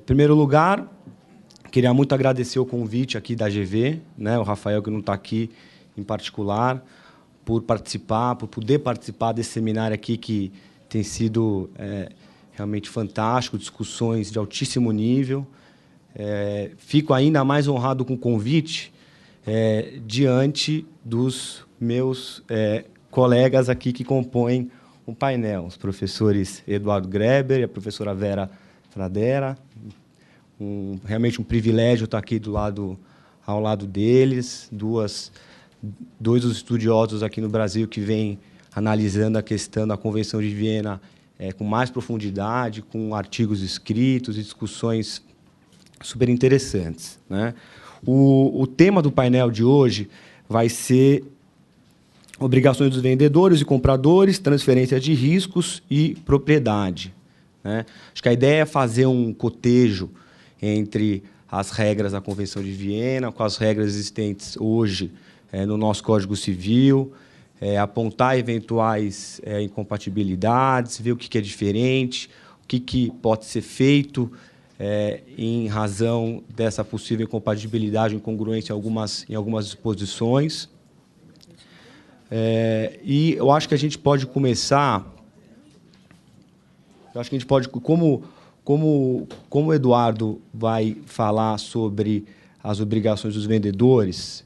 Em primeiro lugar, queria muito agradecer o convite aqui da GV, né, o Rafael, que não está aqui em particular, por participar, por poder participar desse seminário aqui, que tem sido realmente fantástico, discussões de altíssimo nível. Fico ainda mais honrado com o convite diante dos meus colegas aqui que compõem o painel, os professores Eduardo Greber e a professora Vera Fradera. Realmente um privilégio estar aqui ao lado deles, dois dos estudiosos aqui no Brasil que vêm analisando a questão da Convenção de Viena com mais profundidade, com artigos escritos e discussões super interessantes, né? O tema do painel de hoje vai ser obrigações dos vendedores e compradores, transferência de riscos e propriedade, né? Acho que a ideia é fazer um cotejo entre as regras da Convenção de Viena, com as regras existentes hoje no nosso Código Civil, apontar eventuais incompatibilidades, ver o que é diferente, o que pode ser feito em razão dessa possível incompatibilidade ou incongruência em algumas disposições. E eu acho que a gente pode começar... Eu acho que a gente pode... Como o Eduardo vai falar sobre as obrigações dos vendedores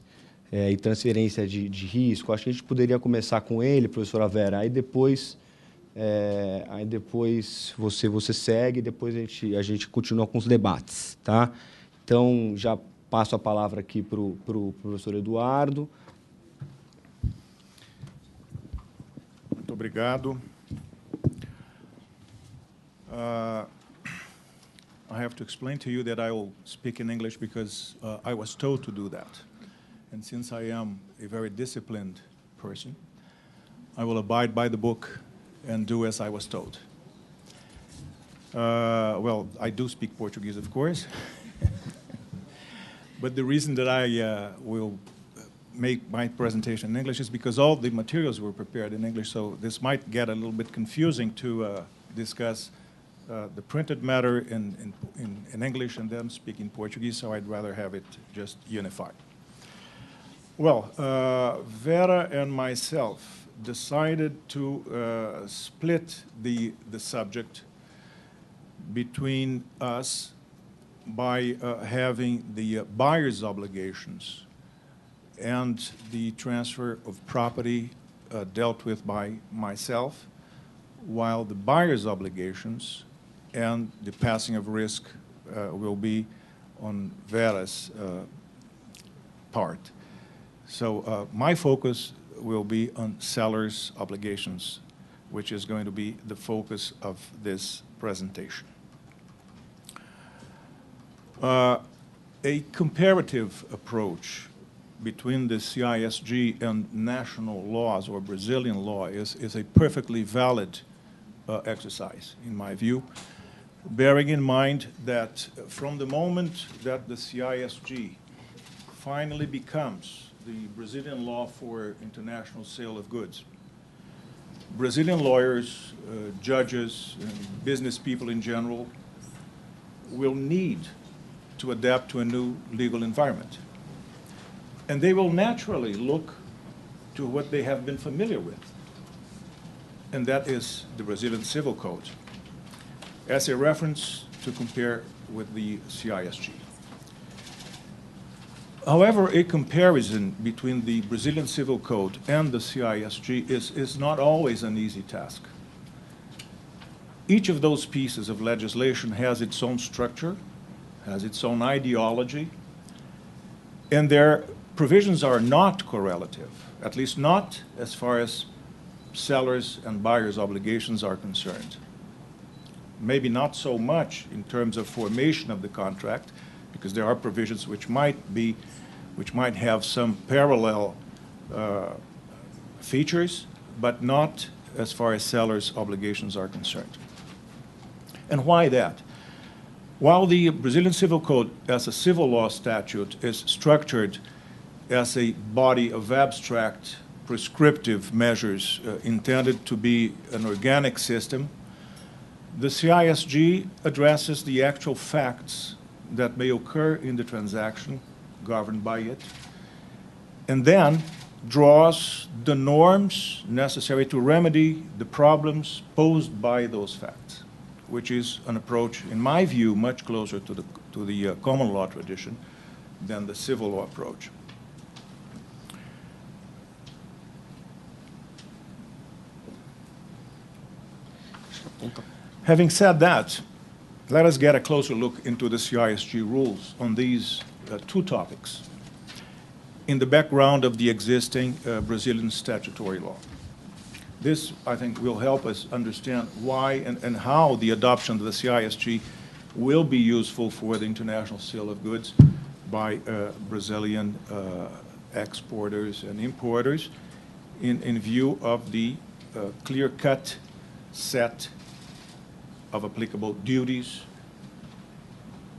e transferência de risco, acho que a gente poderia começar com ele, professora Vera, aí depois você segue, depois a gente continua com os debates, tá? Então, já passo a palavra aqui para o professor Eduardo. Muito obrigado. I have to explain to you that I will speak in English because I was told to do that. And since I am a very disciplined person, I will abide by the book and do as I was told. Well, I do speak Portuguese, of course. But the reason that I will make my presentation in English is because all the materials were prepared in English, so this might get a little bit confusing to discuss the printed matter in English and then speak in Portuguese, so I'd rather have it just unified. Well, Vera and myself decided to split the subject between us by having the buyer's obligations and the transfer of property dealt with by myself, while the buyer's obligations and the passing of risk will be on Vera's part. So my focus will be on seller's obligations, which is going to be the focus of this presentation. A comparative approach between the CISG and national laws or Brazilian law is a perfectly valid exercise, in my view, bearing in mind that from the moment that the CISG finally becomes the Brazilian law for international sale of goods, Brazilian lawyers, judges, and business people in general will need to adapt to a new legal environment. And they will naturally look to what they have been familiar with, and that is the Brazilian Civil Code, as a reference to compare with the CISG. However, a comparison between the Brazilian Civil Code and the CISG is not always an easy task. Each of those pieces of legislation has its own structure, has its own ideology, and their provisions are not correlative, at least not as far as sellers' and buyers' obligations are concerned. Maybe not so much in terms of formation of the contract, because there are provisions which might have some parallel features, but not as far as sellers' obligations are concerned. And why that? While the Brazilian Civil Code as a civil law statute is structured as a body of abstract prescriptive measures intended to be an organic system, The CISG addresses the actual facts that may occur in the transaction governed by it, and then draws the norms necessary to remedy the problems posed by those facts, which is an approach, in my view, much closer to the common law tradition than the civil law approach. Having said that, let us get a closer look into the CISG rules on these two topics in the background of the existing Brazilian statutory law. This, I think, will help us understand why and how the adoption of the CISG will be useful for the international sale of goods by Brazilian exporters and importers in view of the clear-cut set of applicable duties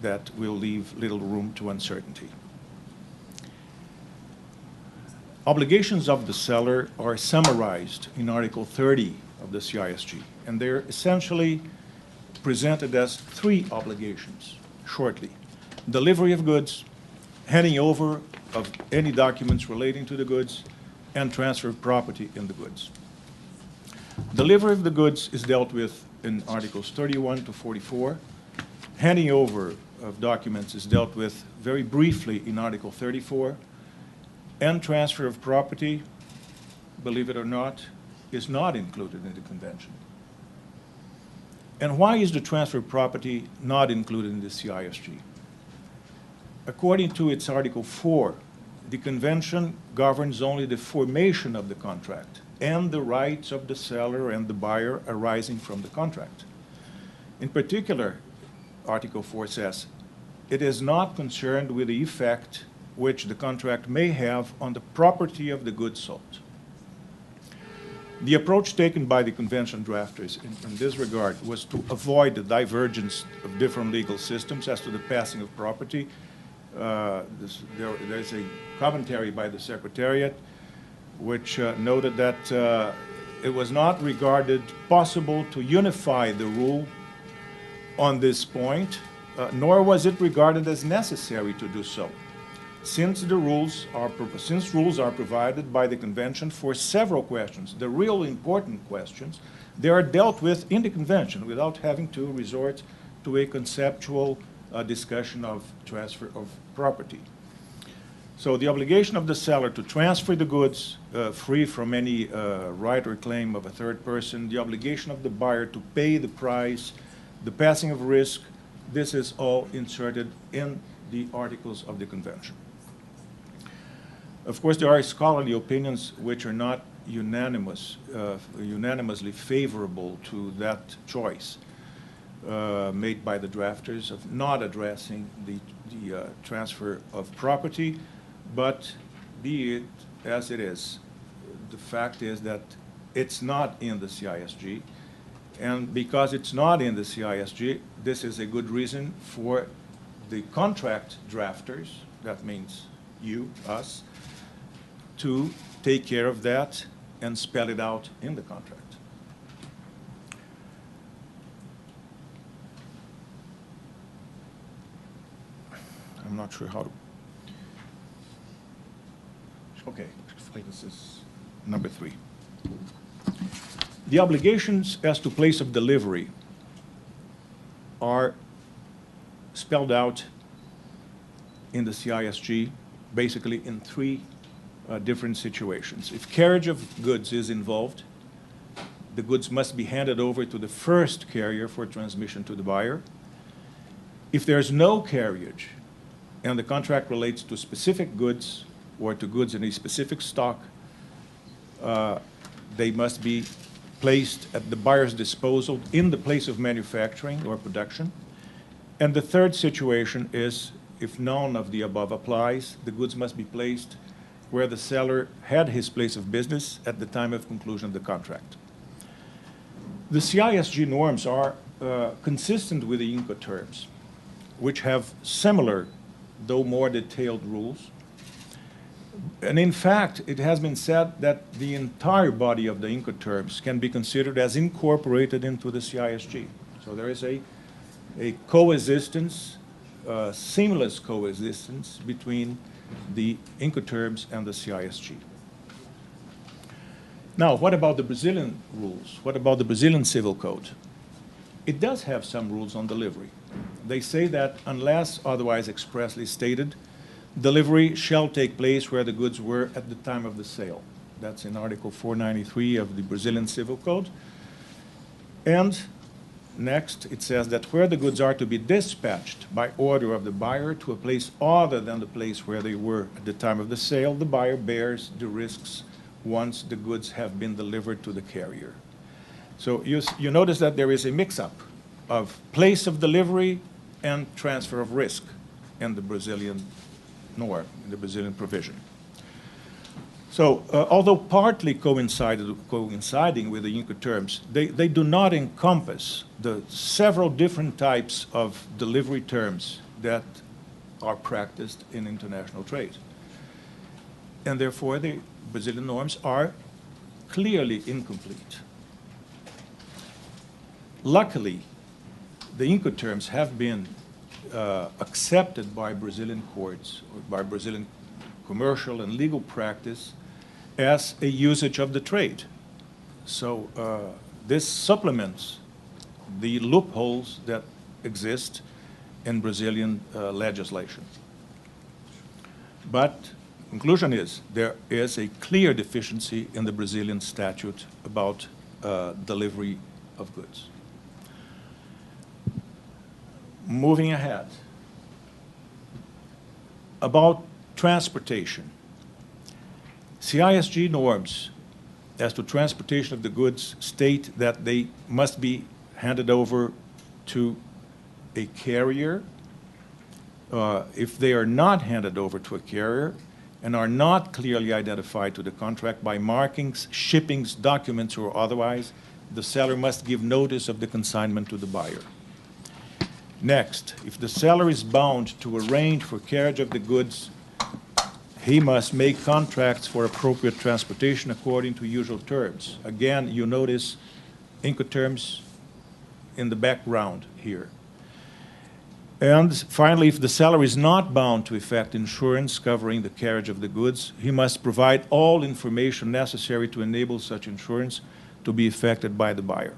that will leave little room to uncertainty. Obligations of the seller are summarized in Article 30 of the CISG, and they're essentially presented as three obligations, shortly. Delivery of goods, handing over of any documents relating to the goods, and transfer of property in the goods. Delivery of the goods is dealt with in Articles 31 to 44. Handing over of documents is dealt with very briefly in Article 34. And transfer of property, believe it or not, is not included in the convention. And why is the transfer of property not included in the CISG? According to its Article 4, the convention governs only the formation of the contract and the rights of the seller and the buyer arising from the contract. In particular, Article 4 says, it is not concerned with the effect which the contract may have on the property of the goods sold. The approach taken by the convention drafters in this regard was to avoid the divergence of different legal systems as to the passing of property. There's a commentary by the Secretariat which noted that it was not regarded possible to unify the rule on this point, nor was it regarded as necessary to do so, since rules are provided by the convention for several questions. The real important questions, they are dealt with in the convention without having to resort to a conceptual discussion of transfer of property. So the obligation of the seller to transfer the goods free from any right or claim of a third person, the obligation of the buyer to pay the price, the passing of risk, this is all inserted in the articles of the convention. Of course, there are scholarly opinions which are not unanimously favorable to that choice made by the drafters of not addressing the transfer of property, but be it as it is, the fact is that it's not in the CISG, and because it's not in the CISG, this is a good reason for the contract drafters, that means you, us, to take care of that and spell it out in the contract. I'm not sure how to. Okay, this is number 3. The obligations as to place of delivery are spelled out in the CISG basically in 3 different situations. If carriage of goods is involved, the goods must be handed over to the first carrier for transmission to the buyer. If there's no carriage and the contract relates to specific goods or to goods in a specific stock, they must be placed at the buyer's disposal in the place of manufacturing or production. And the third situation is, if none of the above applies, the goods must be placed where the seller had his place of business at the time of conclusion of the contract. The CISG norms are consistent with the Incoterms, which have similar, though more detailed rules. And in fact, it has been said that the entire body of the Incoterms can be considered as incorporated into the CISG. So there is a coexistence, seamless coexistence between the Incoterms and the CISG. Now, what about the Brazilian rules? What about the Brazilian Civil Code? It does have some rules on delivery. They say that unless otherwise expressly stated, delivery shall take place where the goods were at the time of the sale. That's in Article 493 of the Brazilian Civil Code. And next, it says that where the goods are to be dispatched by order of the buyer to a place other than the place where they were at the time of the sale, the buyer bears the risks once the goods have been delivered to the carrier. So you notice that there is a mix-up of place of delivery and transfer of risk in the Brazilian norm, in the Brazilian provision. So although partly coinciding with the Incoterms, they do not encompass the several different types of delivery terms that are practiced in international trade. And therefore, the Brazilian norms are clearly incomplete. Luckily, the Incoterms have been accepted by Brazilian courts, or by Brazilian commercial and legal practice, as a usage of the trade. So this supplements the loopholes that exist in Brazilian legislation. But conclusion is there is a clear deficiency in the Brazilian statute about delivery of goods. Moving ahead, about transportation. CISG norms as to transportation of the goods state that they must be handed over to a carrier. If they are not handed over to a carrier and are not clearly identified to the contract by markings, shippings, documents, or otherwise, the seller must give notice of the consignment to the buyer. Next, if the seller is bound to arrange for carriage of the goods, he must make contracts for appropriate transportation according to usual terms. Again, you notice Incoterms in the background here. And finally, if the seller is not bound to effect insurance covering the carriage of the goods, he must provide all information necessary to enable such insurance to be effected by the buyer.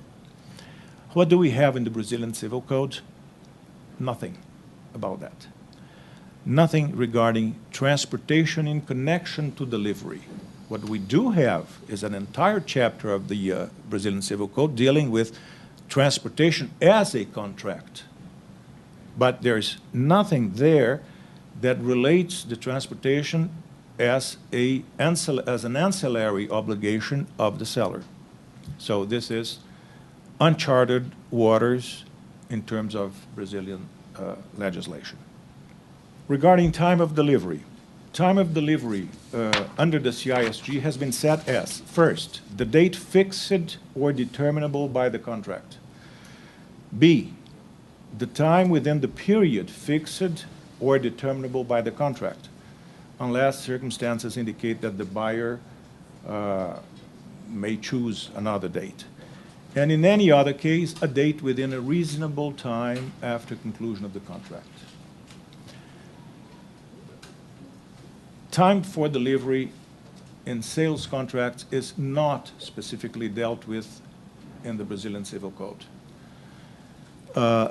What do we have in the Brazilian Civil Code? Nothing about that. Nothing regarding transportation in connection to delivery. What we do have is an entire chapter of the Brazilian Civil Code dealing with transportation as a contract. But there's nothing there that relates the transportation as an ancillary obligation of the seller. So this is uncharted waters in terms of Brazilian legislation. Regarding time of delivery under the CISG has been set as, first, the date fixed or determinable by the contract. B, the time within the period fixed or determinable by the contract, unless circumstances indicate that the buyer may choose another date. And in any other case, a date within a reasonable time after conclusion of the contract. Time for delivery in sales contracts is not specifically dealt with in the Brazilian Civil Code.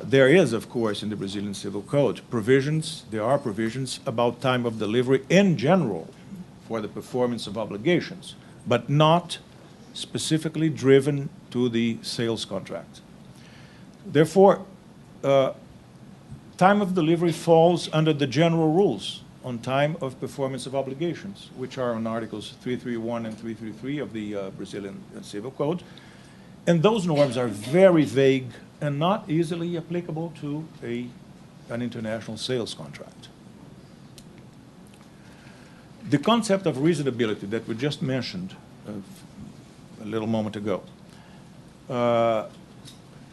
There is, of course, in the Brazilian Civil Code there are provisions about time of delivery in general for the performance of obligations, but not specifically driven to the sales contract. Therefore, time of delivery falls under the general rules on time of performance of obligations, which are on Articles 331 and 333 of the Brazilian Civil Code. And those norms are very vague and not easily applicable to an international sales contract. The concept of reasonability that we just mentioned a little moment ago,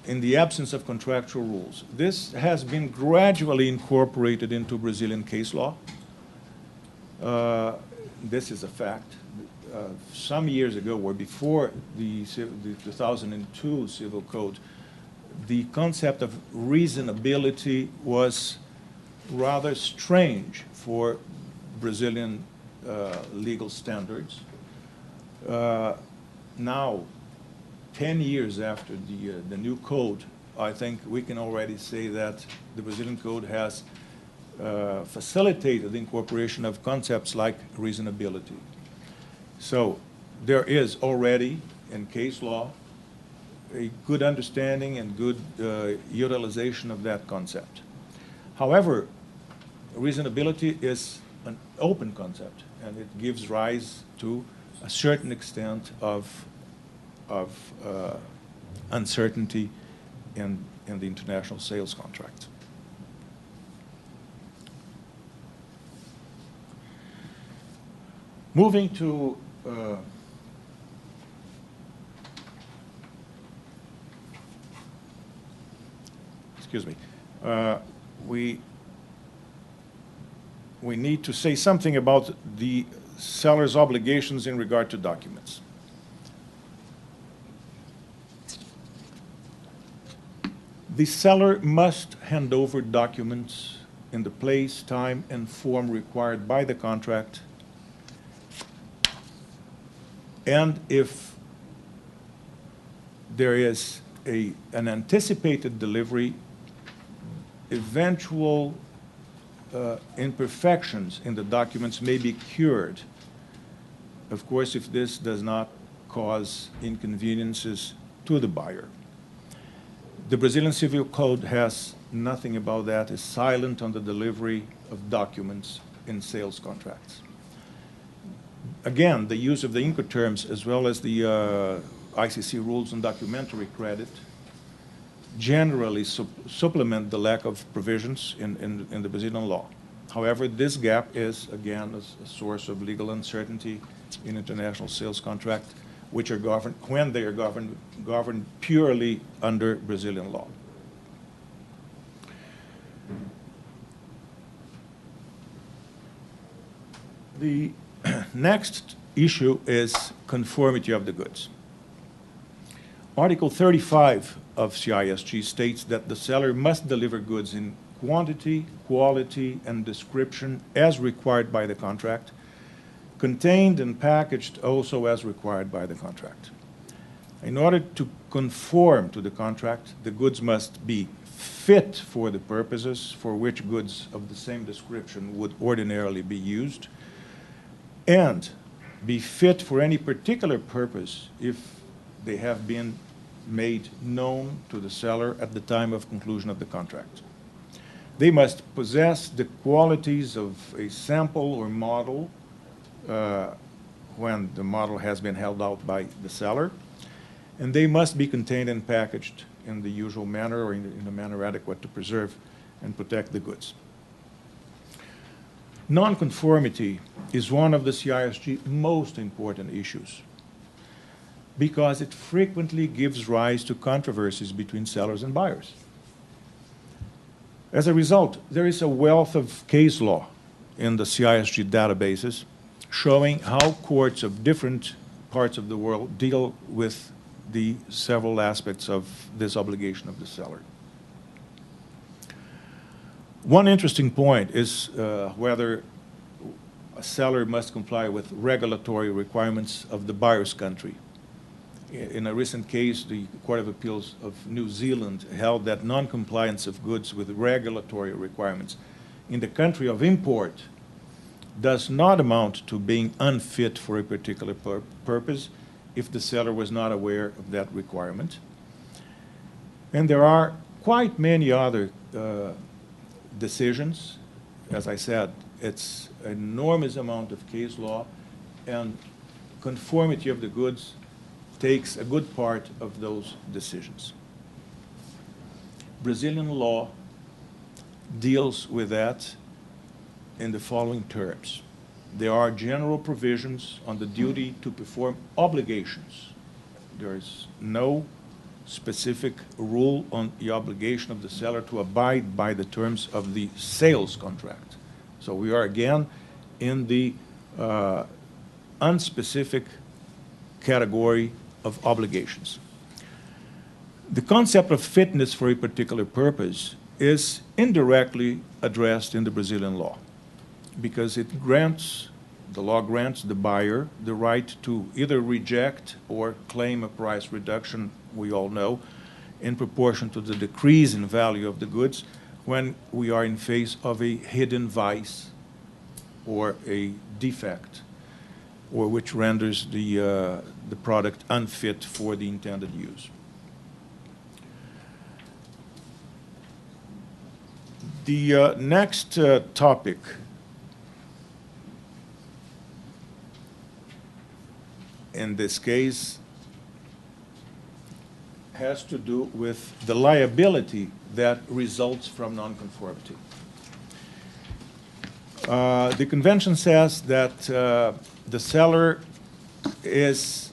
in the absence of contractual rules, this has been gradually incorporated into Brazilian case law. This is a fact. Some years ago, or before the 2002 Civil Code, the concept of reasonability was rather strange for Brazilian legal standards. Now, 10 years after the new code, I think we can already say that the Brazilian code has facilitated the incorporation of concepts like reasonability. So there is already in case law a good understanding and good utilization of that concept. However, reasonability is an open concept, and it gives rise to a certain extent of uncertainty in the international sales contract. Moving to excuse me, we need to say something about the seller's obligations in regard to documents. The seller must hand over documents in the place, time, and form required by the contract. And if there is an anticipated delivery, eventual imperfections in the documents may be cured. Of course, if this does not cause inconveniences to the buyer. The Brazilian Civil Code has nothing about that, is silent on the delivery of documents in sales contracts. Again, the use of the Incoterms as well as the ICC rules on documentary credit generally supplement the lack of provisions in the Brazilian law. However, this gap is, again, a source of legal uncertainty in international sales contracts, which are governed, when they are governed purely under Brazilian law. The next issue is conformity of the goods. Article 35 of CISG states that the seller must deliver goods in quantity, quality, and description as required by the contract, contained and packaged also as required by the contract. In order to conform to the contract, the goods must be fit for the purposes for which goods of the same description would ordinarily be used, and be fit for any particular purpose if they have been made known to the seller at the time of conclusion of the contract. They must possess the qualities of a sample or model when the model has been held out by the seller, and they must be contained and packaged in the usual manner or in a manner adequate to preserve and protect the goods. Nonconformity is one of the CISG most important issues because it frequently gives rise to controversies between sellers and buyers. As a result, there is a wealth of case law in the CISG databases showing how courts of different parts of the world deal with the several aspects of this obligation of the seller. One interesting point is whether a seller must comply with regulatory requirements of the buyer's country. In a recent case, the Court of Appeals of New Zealand held that non-compliance of goods with regulatory requirements in the country of import does not amount to being unfit for a particular purpose if the seller was not aware of that requirement. And there are quite many other decisions. As I said, it's an enormous amount of case law, and conformity of the goods takes a good part of those decisions. Brazilian law deals with that in the following terms. There are general provisions on the duty to perform obligations. There is no specific rule on the obligation of the seller to abide by the terms of the sales contract. So we are again in the unspecific category of obligations. The concept of fitness for a particular purpose is indirectly addressed in the Brazilian law because it grants, the law grants the buyer the right to either reject or claim a price reduction, we all know, in proportion to the decrease in value of the goods when we are in face of a hidden vice or a defect, or which renders the product unfit for the intended use. The next topic in this case has to do with the liability that results from nonconformity. The convention says that the seller is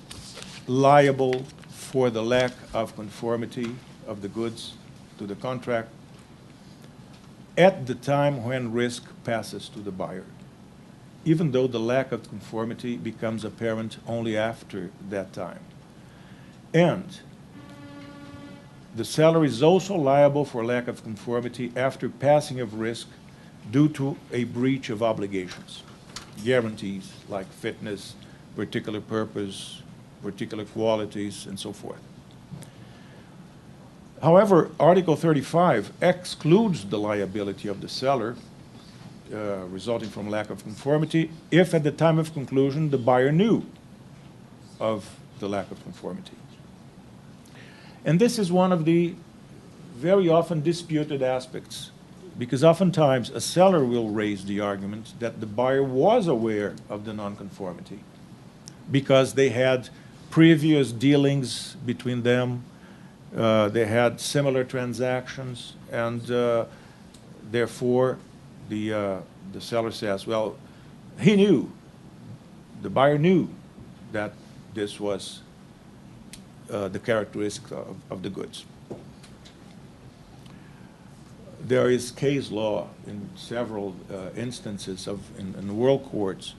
liable for the lack of conformity of the goods to the contract at the time when risk passes to the buyer, even though the lack of conformity becomes apparent only after that time. And the seller is also liable for lack of conformity after passing of risk due to a breach of obligations, guarantees like fitness, particular purpose, particular qualities, and so forth. However, Article 35 excludes the liability of the seller resulting from lack of conformity if at the time of conclusion the buyer knew of the lack of conformity. And this is one of the very often disputed aspects, because oftentimes a seller will raise the argument that the buyer was aware of the nonconformity because they had previous dealings between them, they had similar transactions, and therefore the seller says, well, he knew, the buyer knew that this was the characteristic of the goods. There is case law in several instances in world courts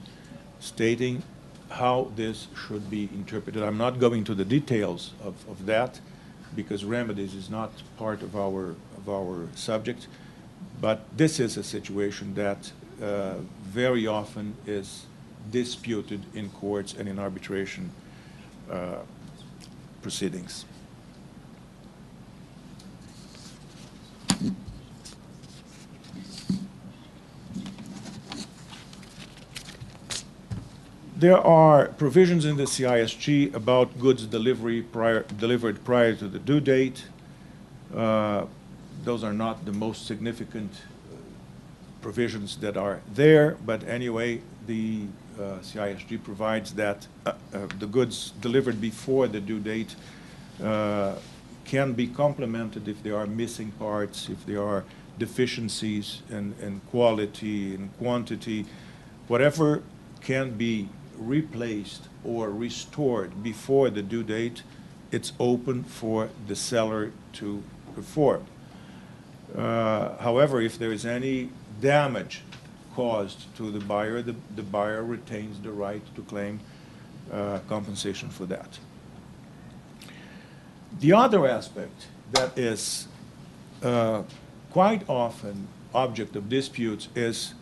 stating how this should be interpreted. I'm not going to the details of that because remedies is not part of our subject, but this is a situation that very often is disputed in courts and in arbitration proceedings. There are provisions in the CISG about goods delivered prior to the due date. Those are not the most significant provisions that are there, but anyway, the CISG provides that the goods delivered before the due date can be complemented if there are missing parts, if there are deficiencies in quality, in quantity, whatever can be replaced or restored before the due date, it's open for the seller to perform. However, if there is any damage caused to the buyer retains the right to claim compensation for that. The other aspect that is quite often object of disputes is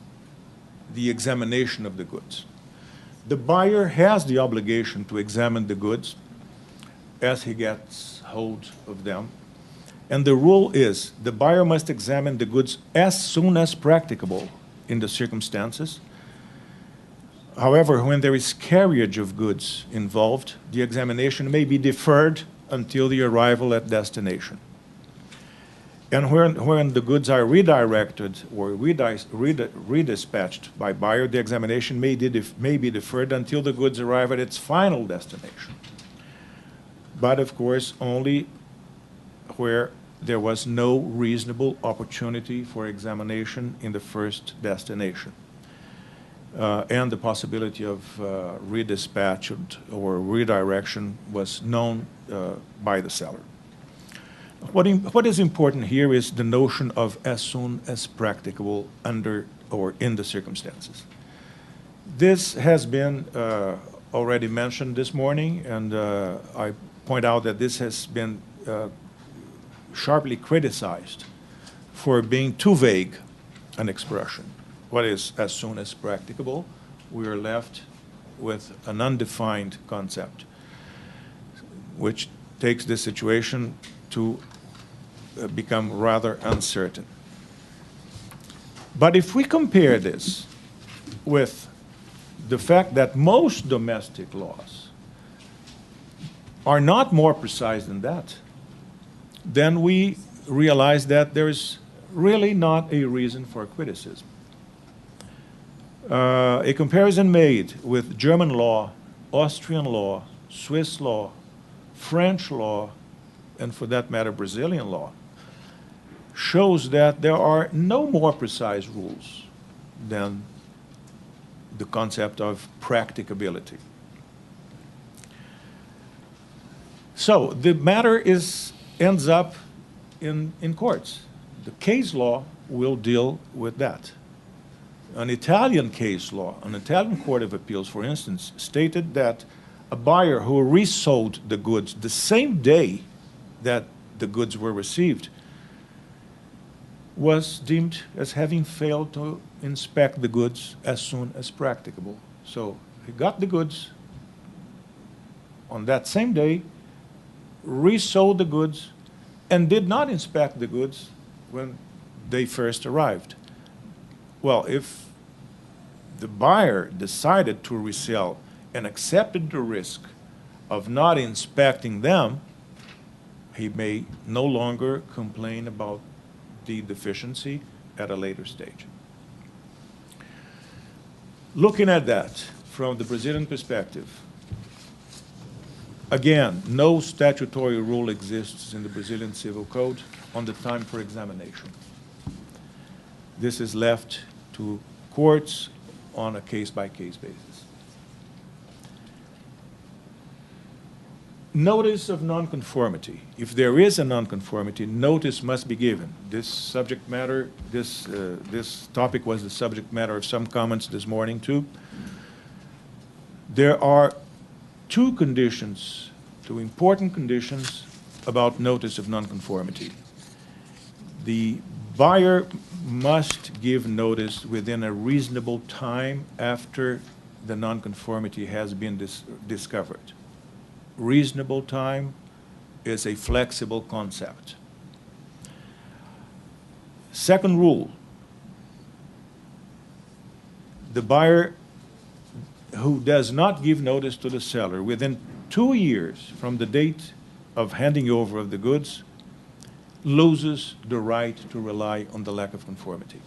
the examination of the goods. The buyer has the obligation to examine the goods as he gets hold of them. And the rule is the buyer must examine the goods as soon as practicable in the circumstances. However, when there is carriage of goods involved, the examination may be deferred until the arrival at destination. And when the goods are redirected or redispatched by buyer, the examination may be deferred until the goods arrive at its final destination. But of course, only where there was no reasonable opportunity for examination in the first destination. And the possibility of redispatch or redirection was known by the seller. What is important here is the notion of as soon as practicable under or in the circumstances. This has been already mentioned this morning, and I point out that this has been sharply criticized for being too vague an expression. What is as soon as practicable? We are left with an undefined concept, which takes the situation to become rather uncertain. But if we compare this with the fact that most domestic laws are not more precise than that, then we realize that there is really not a reason for criticism. A comparison made with German law, Austrian law, Swiss law, French law, and for that matter, Brazilian law, shows that there are no more precise rules than the concept of practicability. So the matter ends up in courts. The case law will deal with that. An Italian case law, an Italian Court of Appeals, for instance, stated that a buyer who resold the goods the same day that the goods were received was deemed as having failed to inspect the goods as soon as practicable. So he got the goods on that same day, resold the goods, and did not inspect the goods when they first arrived. Well, if the buyer decided to resell and accepted the risk of not inspecting them, he may no longer complain about the deficiency at a later stage. Looking at that from the Brazilian perspective, again, no statutory rule exists in the Brazilian Civil Code on the time for examination. This is left to courts on a case-by-case basis. Notice of nonconformity. If there is a nonconformity, notice must be given. This subject matter, this topic was the subject matter of some comments this morning too. There are two conditions, two important conditions about notice of nonconformity. The buyer must give notice within a reasonable time after the nonconformity has been discovered. Reasonable time is a flexible concept. Second rule, the buyer who does not give notice to the seller within 2 years from the date of handing over of the goods loses the right to rely on the lack of conformity.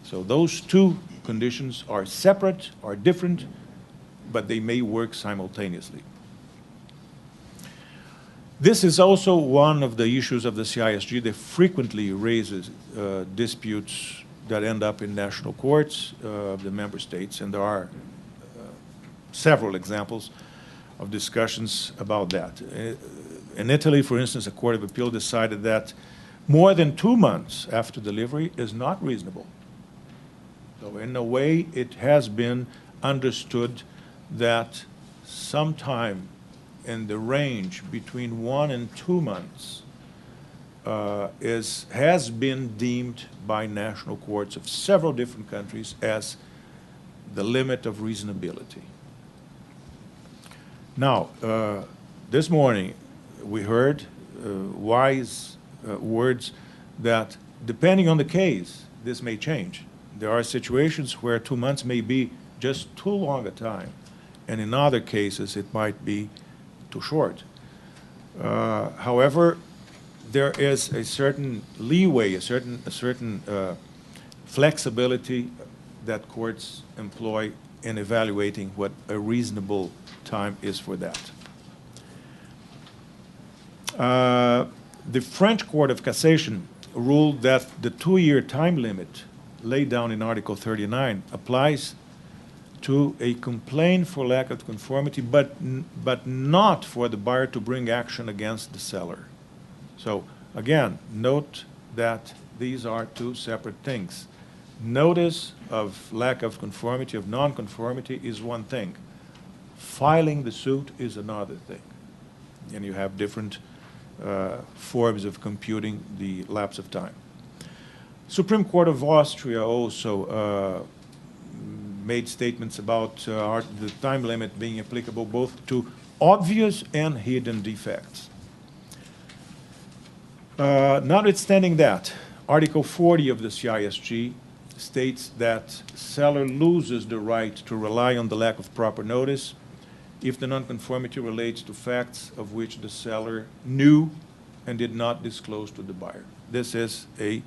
So those two conditions are separate, are different, but they may work simultaneously. This is also one of the issues of the CISG that frequently raises disputes that end up in national courts of the member states, and there are several examples of discussions about that. In Italy, for instance, a Court of Appeal decided that more than 2 months after delivery is not reasonable. So in a way, it has been understood that sometime in the range between 1 and 2 months has been deemed by national courts of several different countries as the limit of reasonability. Now, this morning we heard wise words that depending on the case, this may change. There are situations where 2 months may be just too long a time, and in other cases it might be too short. However, there is a certain leeway, a certain flexibility that courts employ in evaluating what a reasonable time is for that. The French Court of Cassation ruled that the 2-year time limit laid down in Article 39 applies to a complaint for lack of conformity, but not for the buyer to bring action against the seller. So again, note that these are two separate things. Notice of lack of conformity, of nonconformity, is one thing. Filing the suit is another thing. And you have different forms of computing the lapse of time. Supreme Court of Austria also made statements about the time limit being applicable both to obvious and hidden defects. Notwithstanding that, Article 40 of the CISG states that seller loses the right to rely on the lack of proper notice if the nonconformity relates to facts of which the seller knew and did not disclose to the buyer. This is a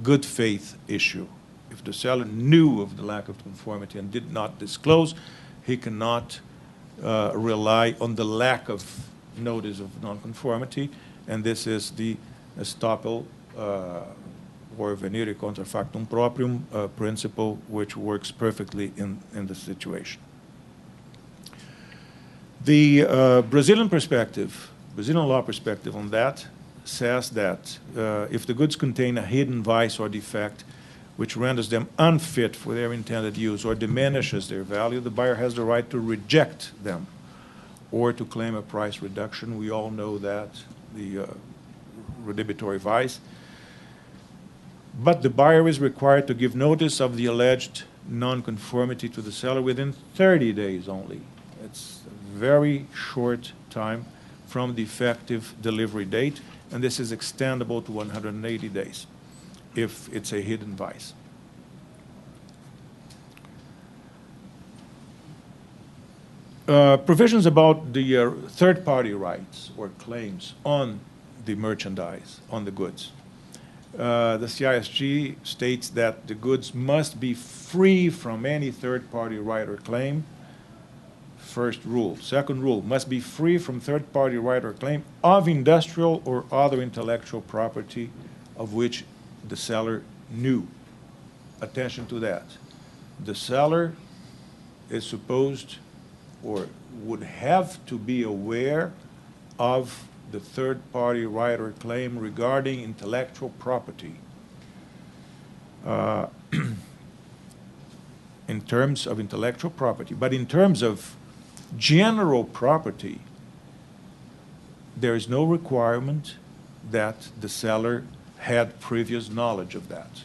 good faith issue. If the seller knew of the lack of conformity and did not disclose, he cannot rely on the lack of notice of nonconformity, and this is the estoppel or venire contra factum proprium principle, which works perfectly in this situation. The Brazilian perspective, Brazilian law perspective on that says that if the goods contain a hidden vice or defect which renders them unfit for their intended use or diminishes their value, the buyer has the right to reject them or to claim a price reduction. We all know that, the redhibitory vice. But the buyer is required to give notice of the alleged nonconformity to the seller within 30 days only. It's a very short time from the effective delivery date, and this is extendable to 180 days if it's a hidden vice. Provisions about the third-party rights or claims on the merchandise, on the goods. The CISG states that the goods must be free from any third-party right or claim. First rule. Second rule, must be free from third-party right or claim of industrial or other intellectual property of which the seller knew. Attention to that. The seller is supposed or would have to be aware of the third-party right or claim regarding intellectual property. In terms of intellectual property, but in terms of general property, there is no requirement that the seller had previous knowledge of that.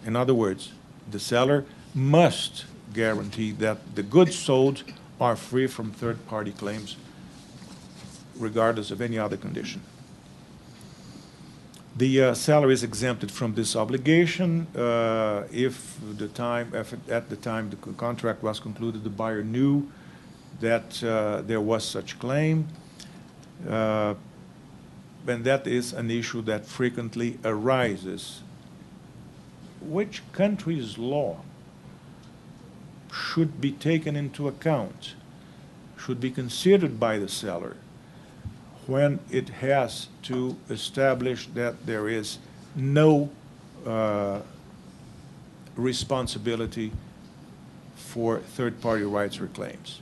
In other words, the seller must guarantee that the goods sold are free from third-party claims regardless of any other condition. The seller is exempted from this obligation if at the time the contract was concluded, the buyer knew that there was such claim, and that is an issue that frequently arises. Which country's law should be taken into account, should be considered by the seller when it has to establish that there is no responsibility for third-party rights or claims?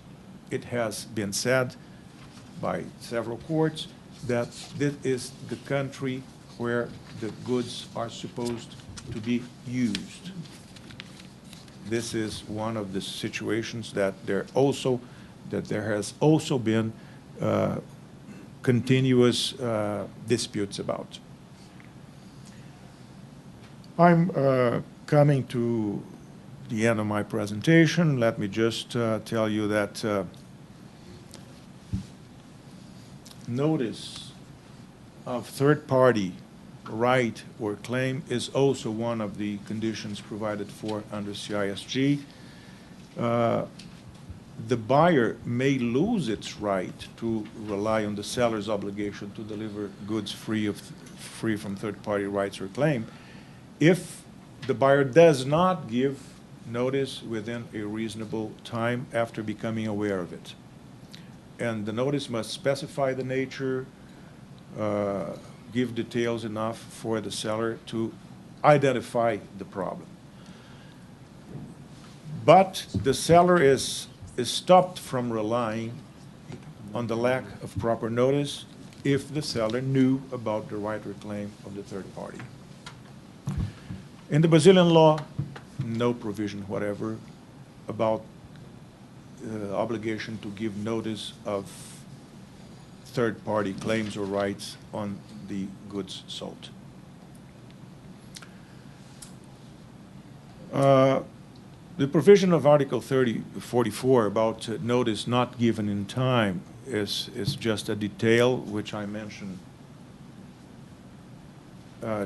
It has been said by several courts that this is the country where the goods are supposed to be used. This is one of the situations that there has also been continuous disputes about. I'm coming to the end of my presentation. Let me just tell you that notice of third-party right or claim is also one of the conditions provided for under CISG. The buyer may lose its right to rely on the seller's obligation to deliver goods free from third-party rights or claim if the buyer does not give notice within a reasonable time after becoming aware of it. And the notice must specify the nature, give details enough for the seller to identify the problem. But the seller is stopped from relying on the lack of proper notice if the seller knew about the right or claim of the third party. In the Brazilian law, no provision whatever about obligation to give notice of third-party claims or rights on the goods sold. The provision of Article 44 about notice not given in time is just a detail which I mentioned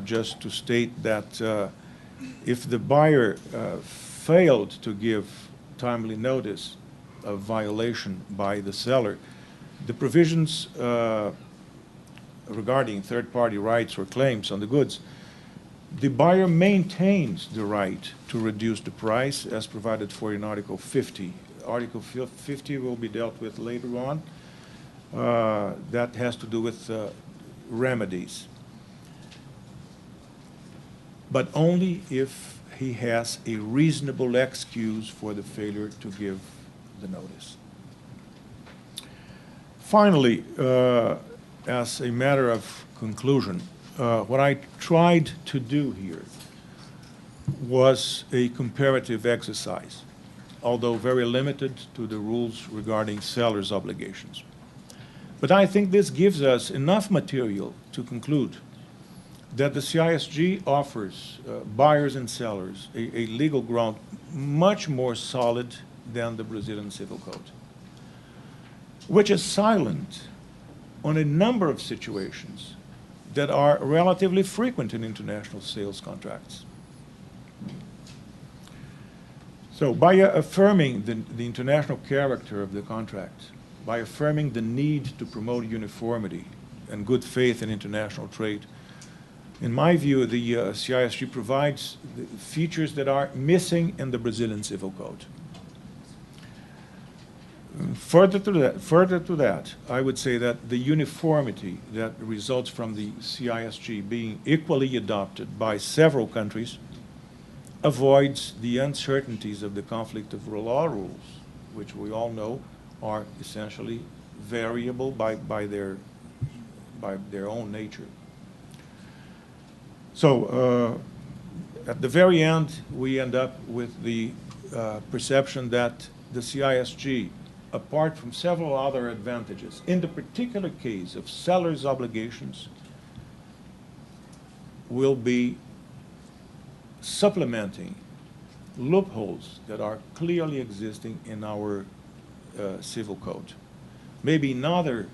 just to state that if the buyer failed to give timely notice of violation by the seller, the provisions regarding third-party rights or claims on the goods, the buyer maintains the right to reduce the price as provided for in Article 50. Article 50 will be dealt with later on. That has to do with remedies. But only if he has a reasonable excuse for the failure to give the notice. Finally, as a matter of conclusion, what I tried to do here was a comparative exercise, although very limited to the rules regarding sellers' obligations. But I think this gives us enough material to conclude that the CISG offers buyers and sellers a legal ground much more solid than the Brazilian Civil Code, which is silent on a number of situations that are relatively frequent in international sales contracts. So by affirming the international character of the contract, by affirming the need to promote uniformity and good faith in international trade, in my view, the CISG provides the features that are missing in the Brazilian Civil Code. Further to that, I would say that the uniformity that results from the CISG being equally adopted by several countries avoids the uncertainties of the conflict of law rules, which we all know are essentially variable by their own nature. So at the very end, we end up with the perception that the CISG, apart from several other advantages, in the particular case of sellers' obligations, will be supplementing loopholes that are clearly existing in our civil code. Maybe in other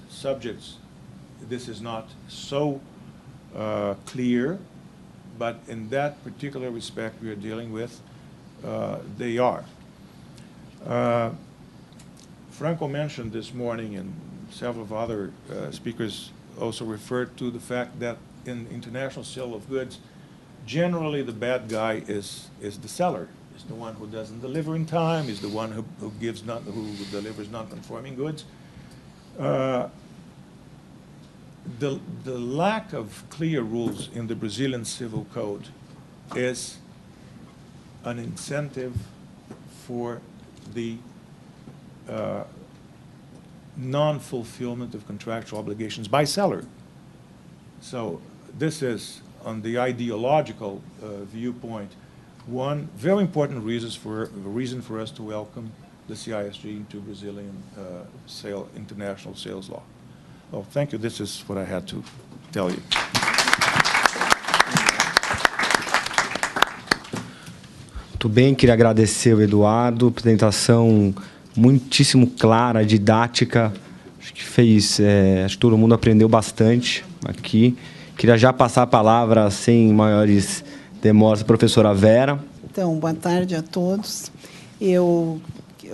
subjects this is not so clear, but in that particular respect we are dealing with, they are. Franco mentioned this morning, and several of other speakers also referred to the fact that in international sale of goods, generally the bad guy is the seller, is the one who doesn't deliver in time, is the one who delivers non-conforming goods. The lack of clear rules in the Brazilian Civil Code is an incentive for the non-fulfillment of contractual obligations by seller. So this is, on the ideological viewpoint, one very important reason for us to welcome the CISG into Brazilian international sales law. Well, thank you. This is what I had to tell you. Muito bem, queria agradecer o Eduardo, apresentação muitíssimo clara, didática, acho que acho que todo mundo aprendeu bastante aqui. Queria já passar a palavra, sem maiores demoras, à professora Vera. Então, boa tarde a todos. Eu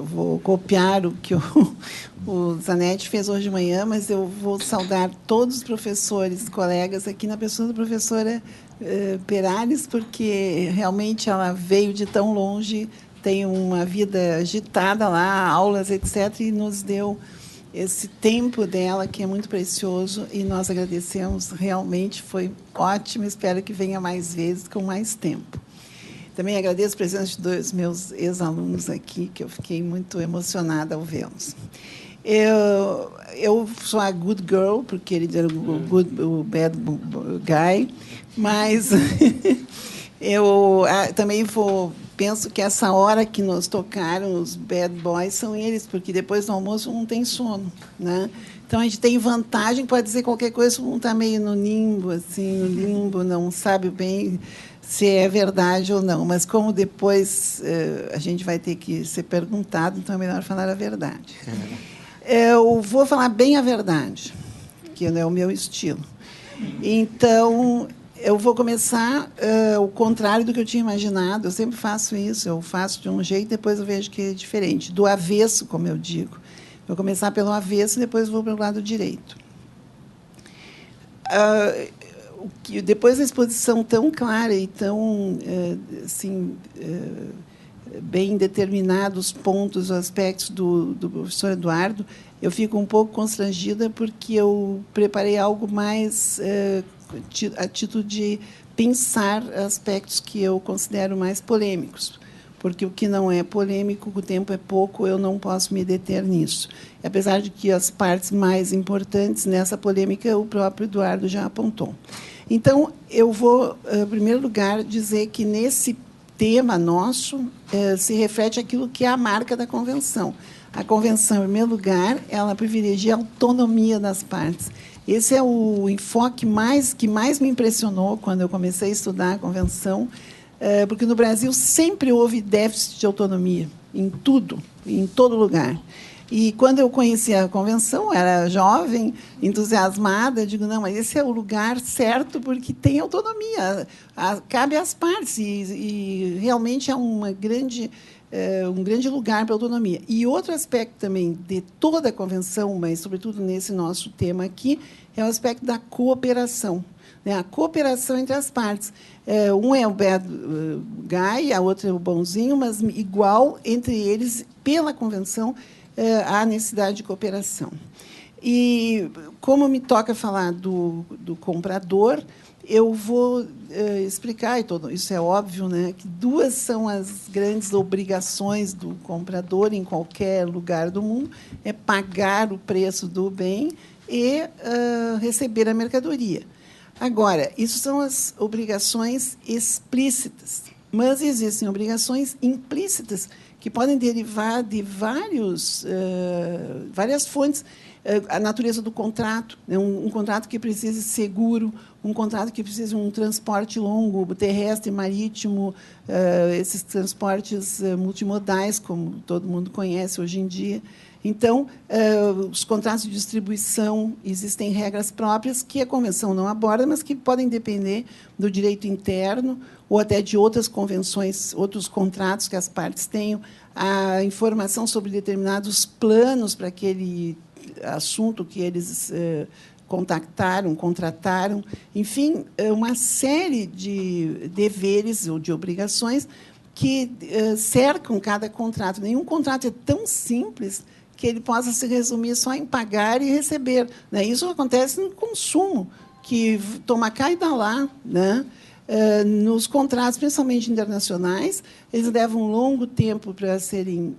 vou copiar o que o Zanetti fez hoje de manhã, mas eu vou saudar todos os professores, colegas aqui, na pessoa da professora Perales, porque realmente ela veio de tão longe, tem uma vida agitada lá, aulas, etc., e nos deu esse tempo dela, que é muito precioso, e nós agradecemos, realmente foi ótimo, espero que venha mais vezes, com mais tempo. Também agradeço a presença de dois meus ex-alunos aqui, que eu fiquei muito emocionada ao vê-los. Eu sou a good girl, porque ele era o bad guy, mas eu também penso que essa hora que nos tocaram os bad boys são eles, porque depois do almoço não tem sono, né? Então, a gente tem vantagem, pode dizer qualquer coisa, não está meio no limbo, assim, no limbo, não sabe bem se é verdade ou não. Mas, como depois a gente vai ter que ser perguntado, então é melhor falar a verdade. Eu vou falar bem a verdade, que não é o meu estilo. Então, eu vou começar o contrário do que eu tinha imaginado. Eu sempre faço isso, eu faço de um jeito, depois eu vejo que é diferente. Do avesso, como eu digo. Vou começar pelo avesso e depois vou para o lado direito. Depois da exposição tão clara e tão assim, bem determinados pontos, aspectos do professor Eduardo, eu fico um pouco constrangida porque eu preparei algo mais a título de pensar aspectos que eu considero mais polêmicos. Porque o que não é polêmico, o tempo é pouco, eu não posso me deter nisso. Apesar de que as partes mais importantes nessa polêmica o próprio Eduardo já apontou. Então, eu vou, em primeiro lugar, dizer que, nesse tema nosso, se reflete aquilo que é a marca da convenção. A convenção, em primeiro lugar, ela privilegia a autonomia das partes. Esse é o enfoque que mais me impressionou quando eu comecei a estudar a convenção, porque no Brasil sempre houve déficit de autonomia, em tudo, em todo lugar. E, quando eu conheci a convenção, era jovem, entusiasmada, digo, não, mas esse é o lugar certo, porque tem autonomia, cabe às partes, e realmente é um grande lugar para a autonomia. E outro aspecto também de toda a convenção, mas, sobretudo, nesse nosso tema aqui, é o aspecto da cooperação. A cooperação entre as partes. Um é o bad guy, a outra é o bonzinho, mas igual entre eles, pela convenção, há necessidade de cooperação. E, como me toca falar do comprador, eu vou explicar, e isso é óbvio, né, que duas são as grandes obrigações do comprador em qualquer lugar do mundo: é pagar o preço do bem e receber a mercadoria. Agora, isso são as obrigações explícitas, mas existem obrigações implícitas que podem derivar de várias fontes. A natureza do contrato, né? Um contrato que precisa de seguro, um contrato que precisa de um transporte longo, terrestre, marítimo, esses transportes multimodais, como todo mundo conhece hoje em dia. Então, os contratos de distribuição, existem regras próprias que a convenção não aborda, mas que podem depender do direito interno ou até de outras convenções, outros contratos que as partes tenham, a informação sobre determinados planos para aquele assunto que eles contrataram, enfim, uma série de deveres ou de obrigações que cercam cada contrato. Nenhum contrato é tão simples que ele possa se resumir só em pagar e receber, né? Isso acontece no consumo, que toma cá e dá lá, né? Nos contratos, principalmente internacionais, eles levam um longo tempo para serem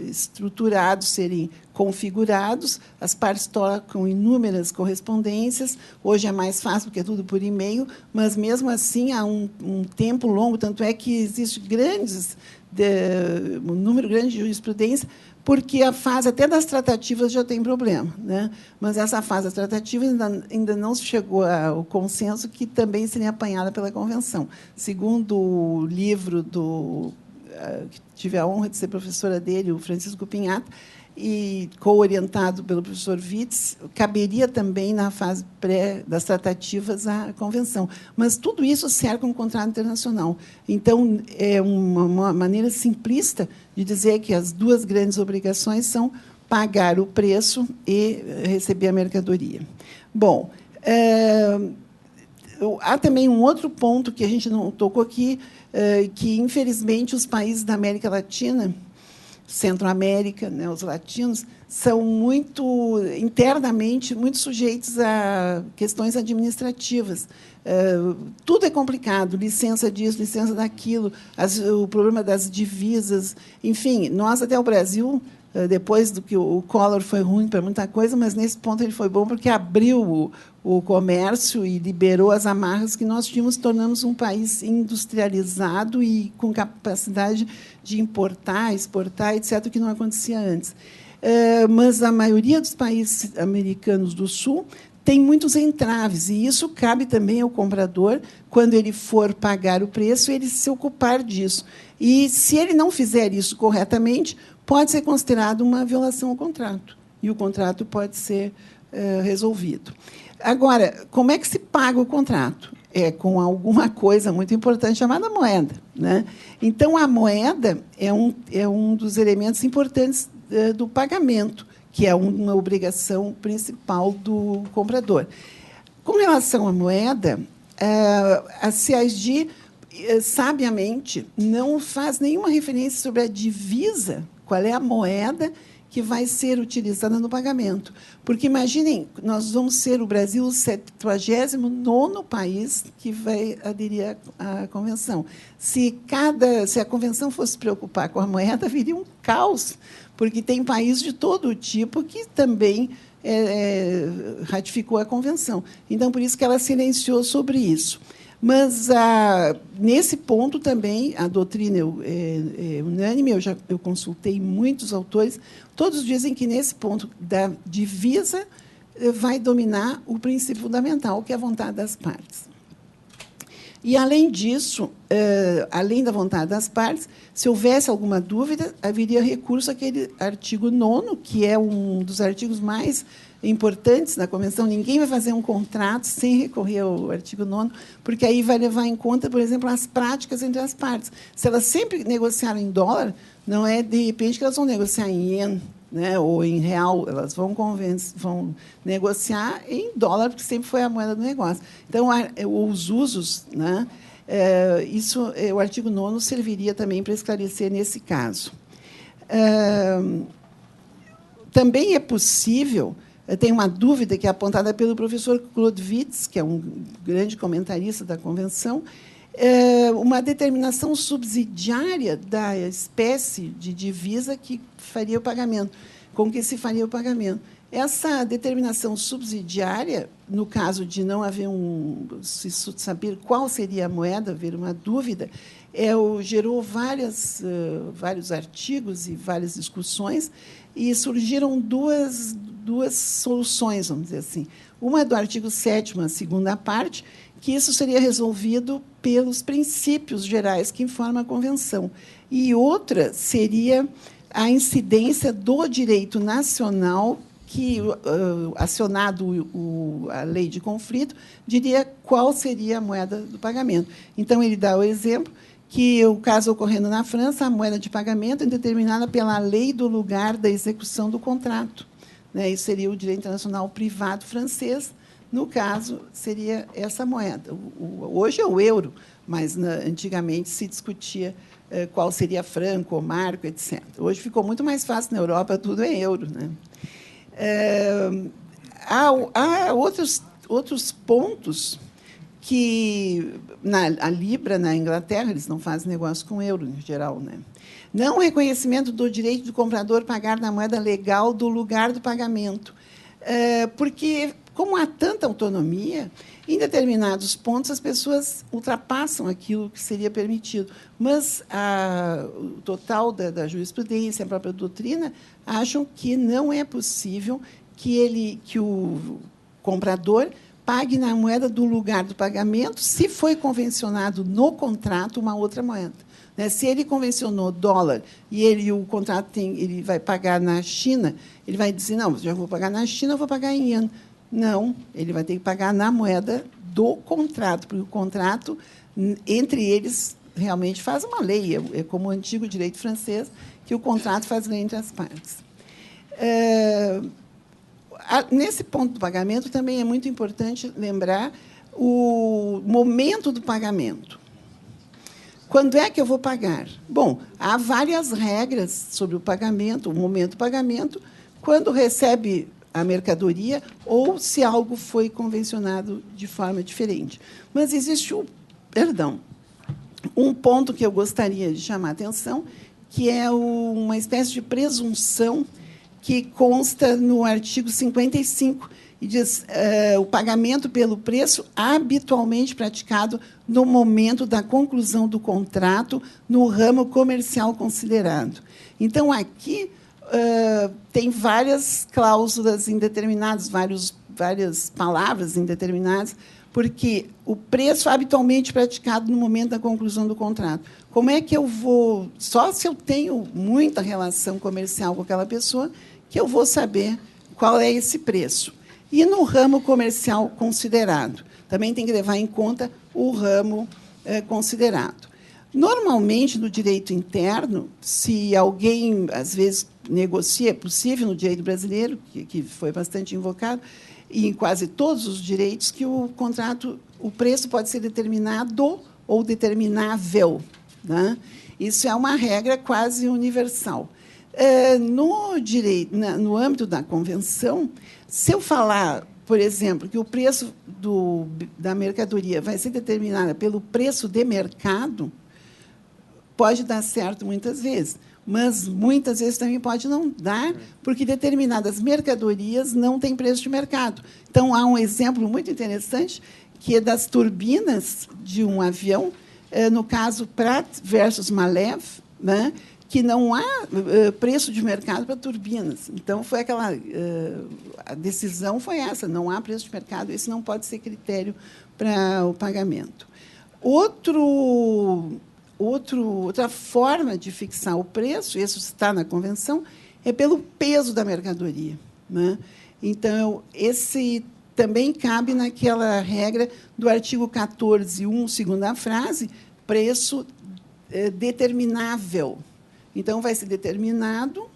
estruturados, serem configurados. As partes trocam inúmeras correspondências. Hoje é mais fácil, porque é tudo por e-mail, mas, mesmo assim, há um tempo longo. Tanto é que existe um número grande de jurisprudência, porque a fase até das tratativas já tem problema, né? Mas essa fase das tratativas ainda não se chegou ao consenso, que também seria apanhada pela convenção. Segundo o livro que tive a honra de ser professora dele, o Francisco Pinhata, e co-orientado pelo professor Witz, caberia também, na fase pré das tratativas, a convenção. Mas tudo isso cerca um contrato internacional. Então, é uma maneira simplista de dizer que as duas grandes obrigações são pagar o preço e receber a mercadoria. Bom, há também um outro ponto que a gente não tocou aqui, que, infelizmente, os países da América Latina, Centro-América, né, os latinos, são internamente muito sujeitos a questões administrativas. Tudo é complicado, licença disso, licença daquilo, o problema das divisas. Enfim, nós, até o Brasil, depois do que o Collor foi ruim para muita coisa, mas, nesse ponto, ele foi bom, porque abriu o comércio e liberou as amarras que nós tínhamos, tornamos um país industrializado e com capacidade de importar, exportar, etc., o que não acontecia antes. mas a maioria dos países americanos do Sul tem muitos entraves, e isso cabe também ao comprador, quando ele for pagar o preço, ele se ocupar disso. E, se ele não fizer isso corretamente, pode ser considerado uma violação ao contrato, e o contrato pode ser resolvido. Agora, como é que se paga o contrato? É com alguma coisa muito importante chamada moeda, né? Então, a moeda é um dos elementos importantes do pagamento, que é uma obrigação principal do comprador. Com relação à moeda, a CISD, sabiamente, não faz nenhuma referência sobre a divisa, qual é a moeda que vai ser utilizada no pagamento. Porque, imaginem, nós vamos ser o Brasil o 79º país que vai aderir à convenção. Se a convenção fosse se preocupar com a moeda, viria um caos, porque tem país de todo tipo que também ratificou a convenção. Então, por isso que ela silenciou sobre isso. Mas, nesse ponto, também, a doutrina é unânime, eu consultei muitos autores, todos dizem que, nesse ponto da divisa, vai dominar o princípio fundamental, que é a vontade das partes. E, além disso, além da vontade das partes, se houvesse alguma dúvida, haveria recurso àquele artigo 9º, que é um dos artigos mais importantes da Convenção. Ninguém vai fazer um contrato sem recorrer ao artigo 9º, porque aí vai levar em conta, por exemplo, as práticas entre as partes. Se elas sempre negociaram em dólar, não é, de repente, que elas vão negociar em iene, né, ou em real, elas vão negociar em dólar, porque sempre foi a moeda do negócio. Então, os usos, né, o artigo 9º serviria também para esclarecer nesse caso. Também é possível, tem uma dúvida que é apontada pelo professor Claude Witz, que é um grande comentarista da Convenção, uma determinação subsidiária da espécie de divisa que faria o pagamento, com que se faria o pagamento. Essa determinação subsidiária, no caso de não haver se saber qual seria a moeda, haver uma dúvida, gerou vários artigos e várias discussões, e surgiram duas soluções, vamos dizer assim. Uma é do artigo 7º, a segunda parte, que isso seria resolvido pelos princípios gerais que informam a Convenção. E outra seria a incidência do direito nacional que, acionado a lei de conflito, diria qual seria a moeda do pagamento. Então, ele dá o exemplo que, o caso ocorrendo na França, a moeda de pagamento é determinada pela lei do lugar da execução do contrato. Né? Isso seria o direito internacional privado francês. No caso, seria essa moeda. Hoje é o euro, mas antigamente se discutia qual seria franco ou marco, etc. Hoje ficou muito mais fácil, na Europa tudo é euro, né? Há outros pontos que, a Libra, na Inglaterra, eles não fazem negócio com euro, em geral, né? Não reconhecimento do direito do comprador pagar na moeda legal do lugar do pagamento, porque, como há tanta autonomia, em determinados pontos as pessoas ultrapassam aquilo que seria permitido. Mas o total da jurisprudência, a própria doutrina, acham que não é possível que o comprador pague na moeda do lugar do pagamento, se foi convencionado no contrato uma outra moeda. Né? Se ele convencionou dólar e o contrato ele vai pagar na China, ele vai dizer, não, já vou pagar na China, eu vou pagar em iene. Não, ele vai ter que pagar na moeda do contrato, porque o contrato, entre eles, realmente faz uma lei. É como o antigo direito francês, que o contrato faz lei entre as partes. Nesse ponto do pagamento, também é muito importante lembrar o momento do pagamento. Quando é que eu vou pagar? Bom, há várias regras sobre o pagamento, o momento do pagamento, quando recebe a mercadoria ou se algo foi convencionado de forma diferente. Mas existe um ponto que eu gostaria de chamar a atenção, que é uma espécie de presunção que consta no artigo 55, e diz o pagamento pelo preço habitualmente praticado no momento da conclusão do contrato no ramo comercial considerado. Então, aqui, tem várias cláusulas indeterminadas, várias palavras indeterminadas, porque o preço é habitualmente praticado no momento da conclusão do contrato. Como é que eu vou... Só se eu tenho muita relação comercial com aquela pessoa que eu vou saber qual é esse preço. E no ramo comercial considerado, também tem que levar em conta o ramo considerado. Normalmente, no direito interno, se alguém, às vezes, negocia, é possível no direito brasileiro, que foi bastante invocado, e em quase todos os direitos, que o contrato, o preço pode ser determinado ou determinável, né? Isso é uma regra quase universal. No direito, no âmbito da convenção, se eu falar, por exemplo, que o preço da mercadoria vai ser determinado pelo preço de mercado, pode dar certo muitas vezes, mas muitas vezes também pode não dar, porque determinadas mercadorias não têm preço de mercado. Então, há um exemplo muito interessante, que é das turbinas de um avião, no caso Pratt versus Malev, né, que não há preço de mercado para turbinas. Então, foi a decisão foi essa, não há preço de mercado, esse não pode ser critério para o pagamento. Outra forma de fixar o preço, isso está na convenção, é pelo peso da mercadoria, né? Então, esse também cabe naquela regra do artigo 14.1, segunda frase, preço determinável. Então, vai ser determinado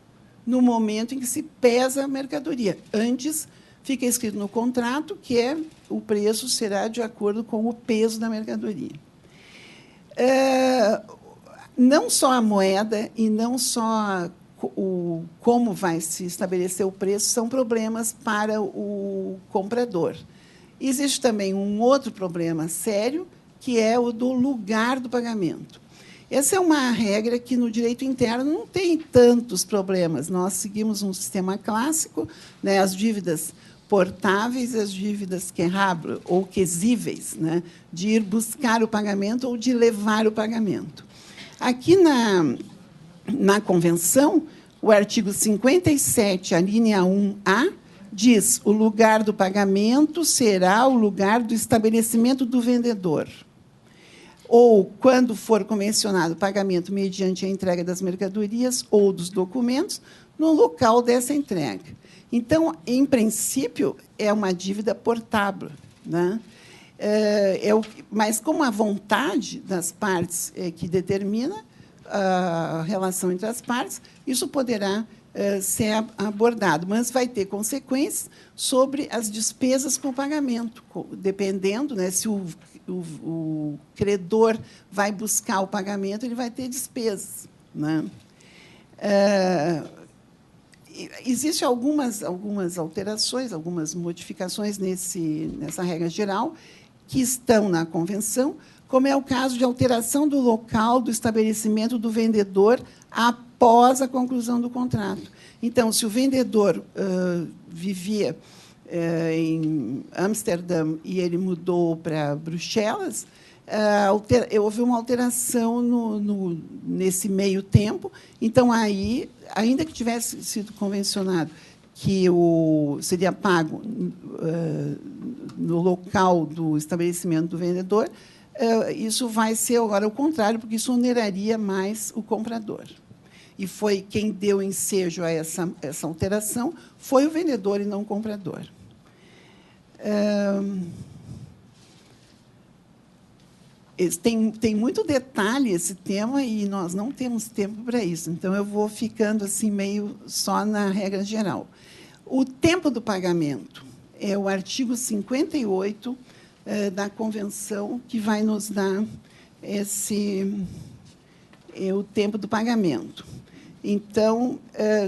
no momento em que se pesa a mercadoria. Antes, fica escrito no contrato que o preço será de acordo com o peso da mercadoria. Não só a moeda e não só como vai se estabelecer o preço são problemas para o comprador. Existe também um outro problema sério, que é o do lugar do pagamento. Essa é uma regra que, no direito interno, não tem tantos problemas. Nós seguimos um sistema clássico, né, as dívidas portáveis e as dívidas querráveis ou quesíveis, né, de ir buscar o pagamento ou de levar o pagamento. Aqui na Convenção, o artigo 57, a linha 1A, diz: o lugar do pagamento será o lugar do estabelecimento do vendedor. Ou, quando for convencionado o pagamento mediante a entrega das mercadorias ou dos documentos, no local dessa entrega. Então, em princípio, é uma dívida portável, né? Mas, como a vontade das partes é que determina a relação entre as partes, isso poderá ser abordado, mas vai ter consequências sobre as despesas com o pagamento, dependendo, né, se o credor vai buscar o pagamento, ele vai ter despesas, né? Existem algumas alterações, algumas modificações nessa regra geral, que estão na Convenção, como é o caso de alteração do local do estabelecimento do vendedor após a conclusão do contrato. Então, se o vendedor vivia em Amsterdã e ele mudou para Bruxelas, houve uma alteração nesse meio tempo. Então, aí, ainda que tivesse sido convencionado que seria pago no local do estabelecimento do vendedor, isso vai ser agora o contrário, porque isso oneraria mais o comprador. E foi quem deu ensejo a essa alteração foi o vendedor e não o comprador. Tem muito detalhe esse tema e nós não temos tempo para isso. Então, eu vou ficando assim meio só na regra geral. O tempo do pagamento é o artigo 58 da Convenção que vai nos dar o tempo do pagamento. Então,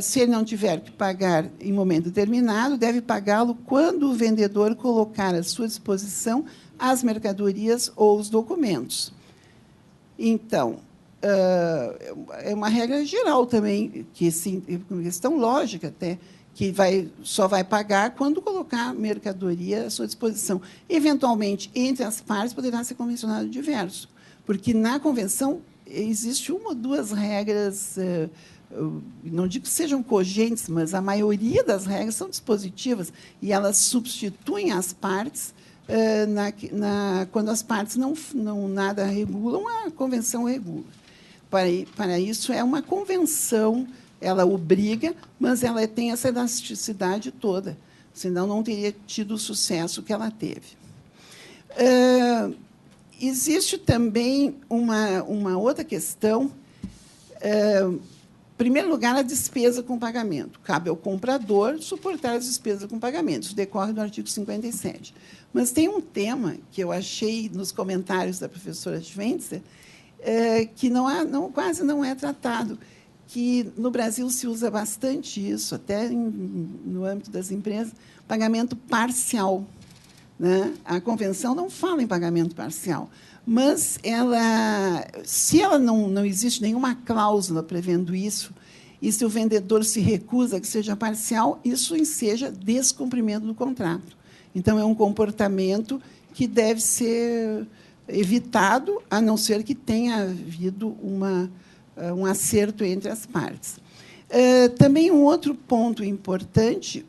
se ele não tiver que pagar em momento determinado, deve pagá-lo quando o vendedor colocar à sua disposição as mercadorias ou os documentos. Então, é uma regra geral também, que sim, é uma questão lógica até, que só vai pagar quando colocar mercadoria à sua disposição. Eventualmente, entre as partes, poderá ser convencionado diverso, porque, na Convenção, existe uma ou duas regras não digo que sejam cogentes, mas a maioria das regras são dispositivas e elas substituem as partes quando as partes não nada regulam, a convenção regula. Para isso, é uma convenção, ela obriga, mas ela tem essa elasticidade toda, senão não teria tido o sucesso que ela teve. Existe também uma outra questão. Em primeiro lugar, a despesa com pagamento. Cabe ao comprador suportar as despesas com pagamento. Isso decorre do artigo 57. Mas tem um tema que eu achei nos comentários da professora Schwentzer, que quase não é tratado, que no Brasil se usa bastante isso, até no âmbito das empresas, pagamento parcial. Né? A convenção não fala em pagamento parcial, mas se ela não existe nenhuma cláusula prevendo isso, e se o vendedor se recusa que seja parcial, isso enseja descumprimento do contrato. Então, é um comportamento que deve ser evitado, a não ser que tenha havido um acerto entre as partes. Também um outro ponto importante,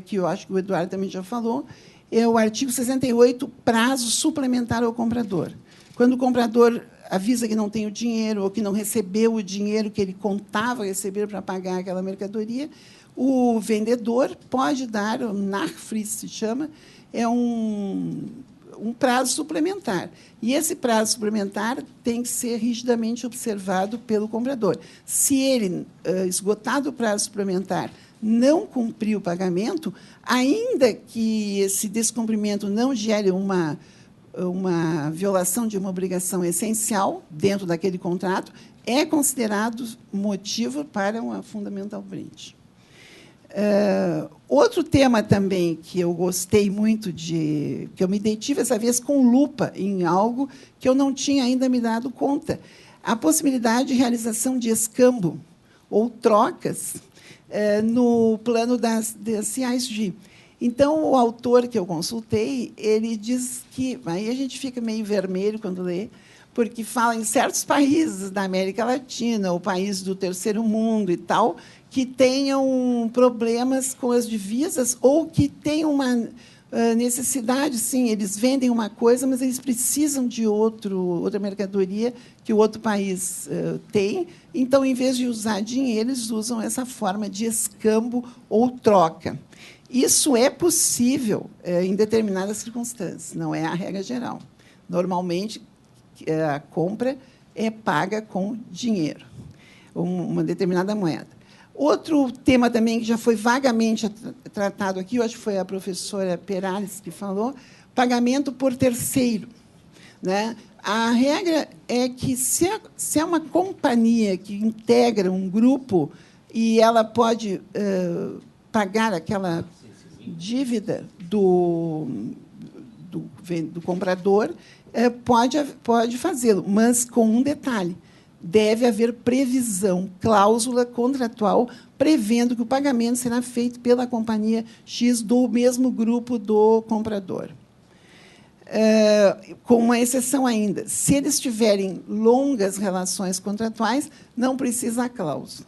que eu acho que o Eduardo também já falou, é o artigo 68, prazo suplementar ao comprador. Quando o comprador avisa que não tem o dinheiro ou que não recebeu o dinheiro que ele contava receber para pagar aquela mercadoria, o vendedor pode dar, o Nachfrist se chama, é um prazo suplementar. E esse prazo suplementar tem que ser rigidamente observado pelo comprador. Se ele, esgotado o prazo suplementar, não cumprir o pagamento, ainda que esse descumprimento não gere uma violação de uma obrigação essencial dentro daquele contrato, é considerado motivo para uma fundamental breach. Outro tema também que eu gostei muito que eu me detive essa vez com lupa em algo que eu não tinha ainda me dado conta, a possibilidade de realização de escambo ou trocas no plano das CISG. Então, o autor que eu consultei, ele diz que... Aí a gente fica meio vermelho quando lê, porque fala em certos países da América Latina, ou países do terceiro mundo e tal, que tenham problemas com as divisas ou que tenham uma necessidade, sim, eles vendem uma coisa, mas eles precisam de outra mercadoria que o outro país tem. Então, em vez de usar dinheiro, eles usam essa forma de escambo ou troca. Isso é possível em determinadas circunstâncias, não é a regra geral. Normalmente, a compra é paga com dinheiro, uma determinada moeda. Outro tema também que já foi vagamente tratado aqui, eu acho que foi a professora Perales que falou, pagamento por terceiro. Né? A regra é que, se é uma companhia que integra um grupo e ela pode pagar aquela dívida do comprador, pode fazê-lo, mas com um detalhe. Deve haver previsão, cláusula contratual, prevendo que o pagamento será feito pela companhia X do mesmo grupo do comprador. Com uma exceção ainda, se eles tiverem longas relações contratuais, não precisa a cláusula.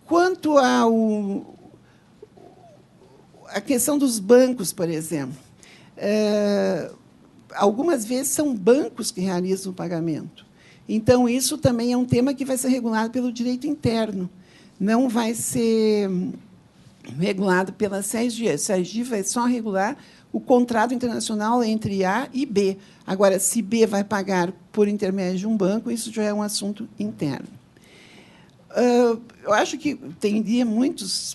Quanto à questão dos bancos, por exemplo, algumas vezes são bancos que realizam o pagamento. Então, isso também é um tema que vai ser regulado pelo direito interno. Não vai ser regulado pela CISG. A CISG vai só regular o contrato internacional entre A e B. Agora, se B vai pagar por intermédio de um banco, isso já é um assunto interno. Eu acho que teria muitas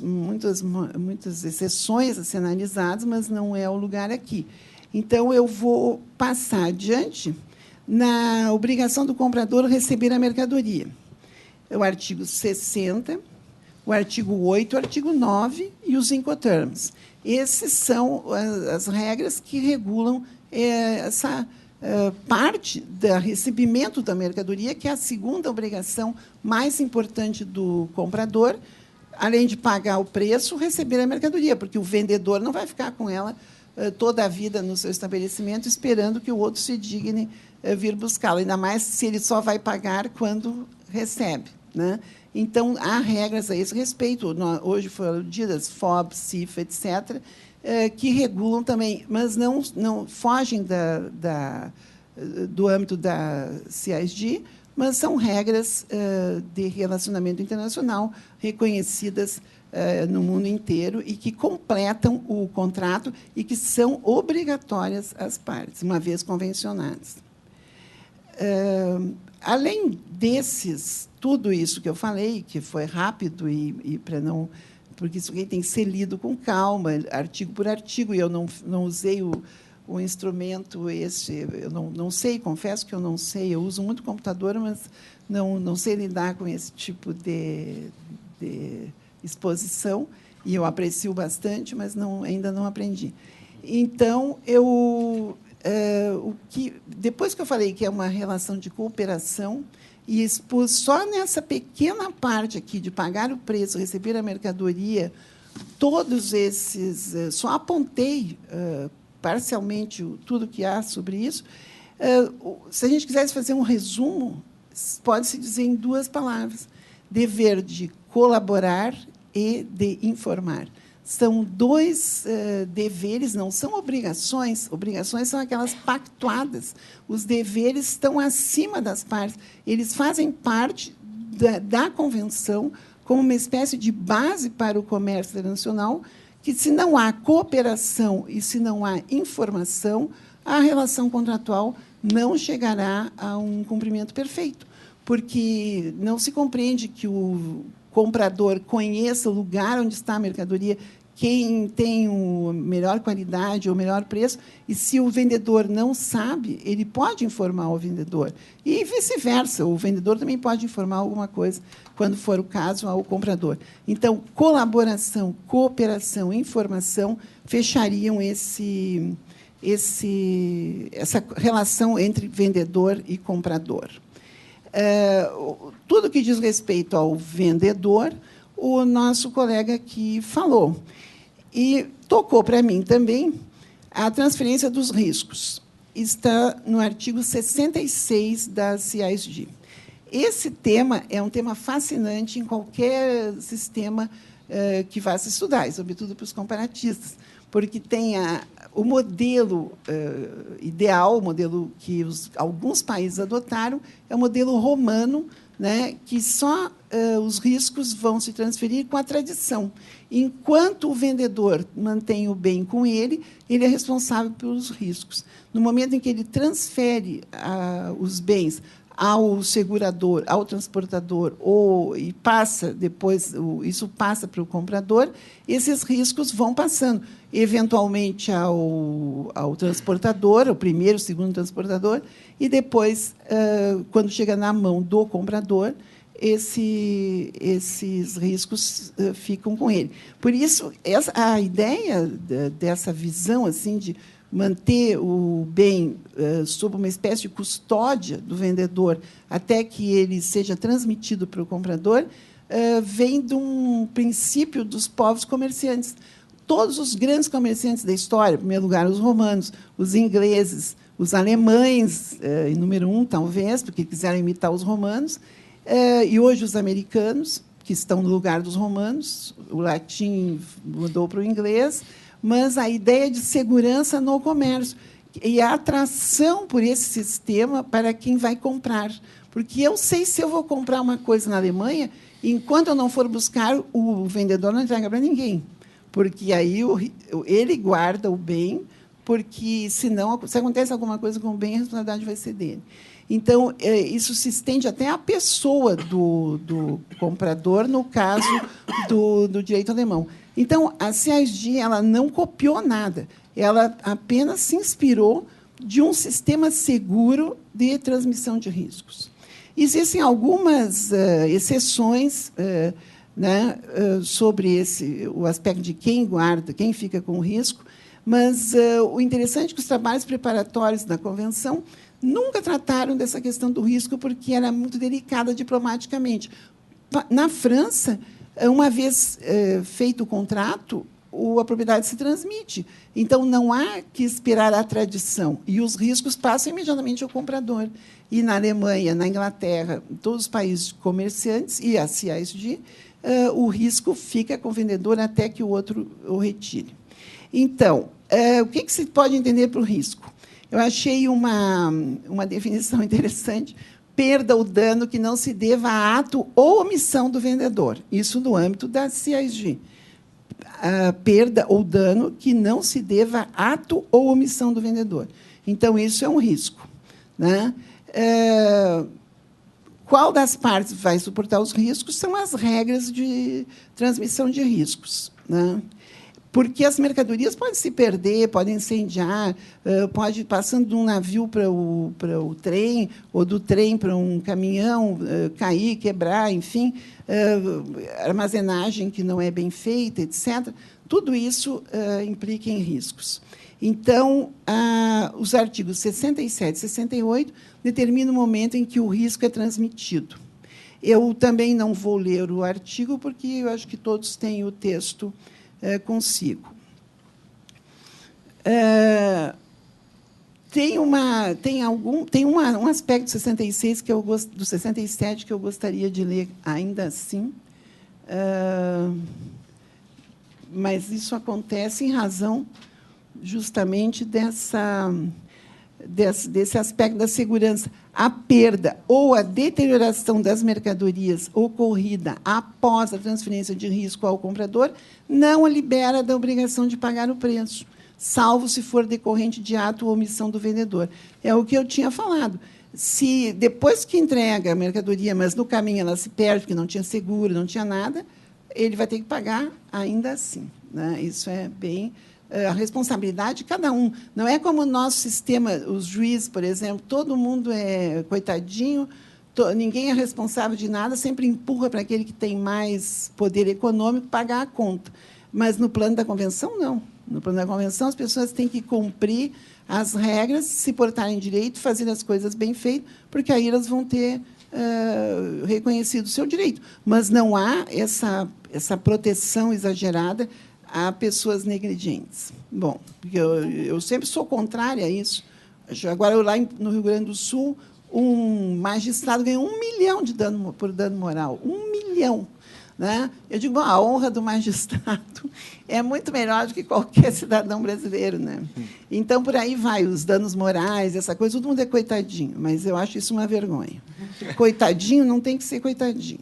exceções a ser analisadas, mas não é o lugar aqui. Então, eu vou passar adiante na obrigação do comprador receber a mercadoria. O artigo 60, o artigo 8, o artigo 9 e os Incoterms. Esses são as regras que regulam essa parte do recebimento da mercadoria, que é a segunda obrigação mais importante do comprador, além de pagar o preço, receber a mercadoria, porque o vendedor não vai ficar com ela toda a vida no seu estabelecimento, esperando que o outro se digne vir buscá-lo, ainda mais se ele só vai pagar quando recebe, né? Então, há regras a esse respeito. Hoje foi o dia das FOB, CIF, etc., que regulam também, mas não fogem do âmbito da CISD, mas são regras de relacionamento internacional reconhecidas no mundo inteiro e que completam o contrato e que são obrigatórias às partes, uma vez convencionadas. Além tudo isso que eu falei, que foi rápido e para não, porque isso aqui tem que ser lido com calma, artigo por artigo, e eu não usei o instrumento esse, eu não sei, confesso que eu não sei, eu uso muito computador, mas não sei lidar com esse tipo de exposição, e eu aprecio bastante, mas ainda não aprendi. Então, depois que eu falei que é uma relação de cooperação, e expus só nessa pequena parte aqui de pagar o preço, receber a mercadoria, todos esses, só apontei parcialmente tudo que há sobre isso. Se a gente quisesse fazer um resumo, pode-se dizer em 2 palavras: dever de colaborar e de informar. São 2 deveres, não são obrigações. Obrigações são aquelas pactuadas. Os deveres estão acima das partes. Eles fazem parte da convenção como uma espécie de base para o comércio internacional, que, se não há cooperação e se não há informação, a relação contratual não chegará a um cumprimento perfeito, porque não se compreende que o comprador conheça o lugar onde está a mercadoria, quem tem a melhor qualidade ou o melhor preço, e, se o vendedor não sabe, ele pode informar o vendedor. E vice-versa, o vendedor também pode informar alguma coisa, quando for o caso, ao comprador. Então, colaboração, cooperação, informação fechariam essa relação entre vendedor e comprador. Tudo que diz respeito ao vendedor, o nosso colega aqui falou. E tocou para mim também a transferência dos riscos. Está no artigo 66 da CISD. Esse tema é um tema fascinante em qualquer sistema que vá se estudar, e, sobretudo, para os comparatistas, porque tem o modelo ideal, o modelo que alguns países adotaram, é o modelo romano, né, que só os riscos vão se transferir com a tradição. Enquanto o vendedor mantém o bem com ele é responsável pelos riscos. No momento em que ele transfere os bens ao segurador, ao transportador, e passa depois, isso passa para o comprador, esses riscos vão passando, eventualmente ao transportador, o primeiro, o segundo transportador, e depois, quando chega na mão do comprador, esses riscos ficam com ele. Por isso, a ideia dessa visão assim de manter o bem sob uma espécie de custódia do vendedor até que ele seja transmitido para o comprador, vem de um princípio dos povos comerciantes. Todos os grandes comerciantes da história, em primeiro lugar, os romanos, os ingleses, os alemães, em número 1, talvez, porque quiseram imitar os romanos, e hoje os americanos, que estão no lugar dos romanos, o latim mudou para o inglês, mas a ideia de segurança no comércio e a atração por esse sistema para quem vai comprar. Porque eu sei, se eu vou comprar uma coisa na Alemanha, enquanto eu não for buscar, o vendedor não entrega para ninguém, porque aí ele guarda o bem, porque, senão, se acontece alguma coisa com o bem, a responsabilidade vai ser dele. Então, isso se estende até à pessoa do comprador, no caso do direito alemão. Então, a CISD ela não copiou nada, ela apenas se inspirou de um sistema seguro de transmissão de riscos. Existem algumas exceções sobre o aspecto de quem guarda, quem fica com o risco, mas o interessante é que os trabalhos preparatórios da Convenção nunca trataram dessa questão do risco, porque era muito delicada diplomaticamente. Na França, uma vez feito o contrato, a propriedade se transmite. Então, não há que esperar a tradição. E os riscos passam imediatamente ao comprador. E na Alemanha, na Inglaterra, em todos os países comerciantes e a CISD, o risco fica com o vendedor até que o outro o retire. Então, o que se pode entender por risco? Eu achei uma definição interessante: perda ou dano que não se deva a ato ou omissão do vendedor. Isso no âmbito da CISG. Perda ou dano que não se deva a ato ou omissão do vendedor. Então, isso é um risco, né? Qual das partes vai suportar os riscos são as regras de transmissão de riscos, né? Porque as mercadorias podem se perder, podem incendiar, pode ir passando de um navio para o trem, ou do trem para um caminhão, cair, quebrar, enfim, armazenagem que não é bem feita, etc. Tudo isso implica em riscos. Então, os artigos 67 e 68 determinam o momento em que o risco é transmitido. Eu também não vou ler o artigo, porque eu acho que todos têm o texto consigo. Tem um aspecto do 66 do 67 que eu gostaria de ler ainda assim, mas isso acontece em razão justamente desse aspecto da segurança. A perda ou a deterioração das mercadorias ocorrida após a transferência de risco ao comprador não a libera da obrigação de pagar o preço, salvo se for decorrente de ato ou omissão do vendedor. É o que eu tinha falado. Se, depois que entrega a mercadoria, mas no caminho ela se perde, porque não tinha seguro, não tinha nada, ele vai ter que pagar ainda assim, né? Isso é bem a responsabilidade de cada um. Não é como o nosso sistema, os juízes, por exemplo, todo mundo é coitadinho, ninguém é responsável de nada, sempre empurra para aquele que tem mais poder econômico pagar a conta. Mas, no plano da convenção, não. No plano da convenção, as pessoas têm que cumprir as regras, se portarem direito, fazer as coisas bem feitas, porque aí elas vão ter reconhecido o seu direito. Mas não há essa proteção exagerada a pessoas negligentes. Bom, eu sempre sou contrária a isso. Agora, lá no Rio Grande do Sul, um magistrado ganhou 1 milhão por dano moral. 1 milhão. Né? Eu digo, bom, a honra do magistrado é muito melhor do que qualquer cidadão brasileiro. Né? Então, por aí vai, os danos morais, essa coisa, todo mundo é coitadinho, mas eu acho isso uma vergonha. Coitadinho não tem que ser coitadinho.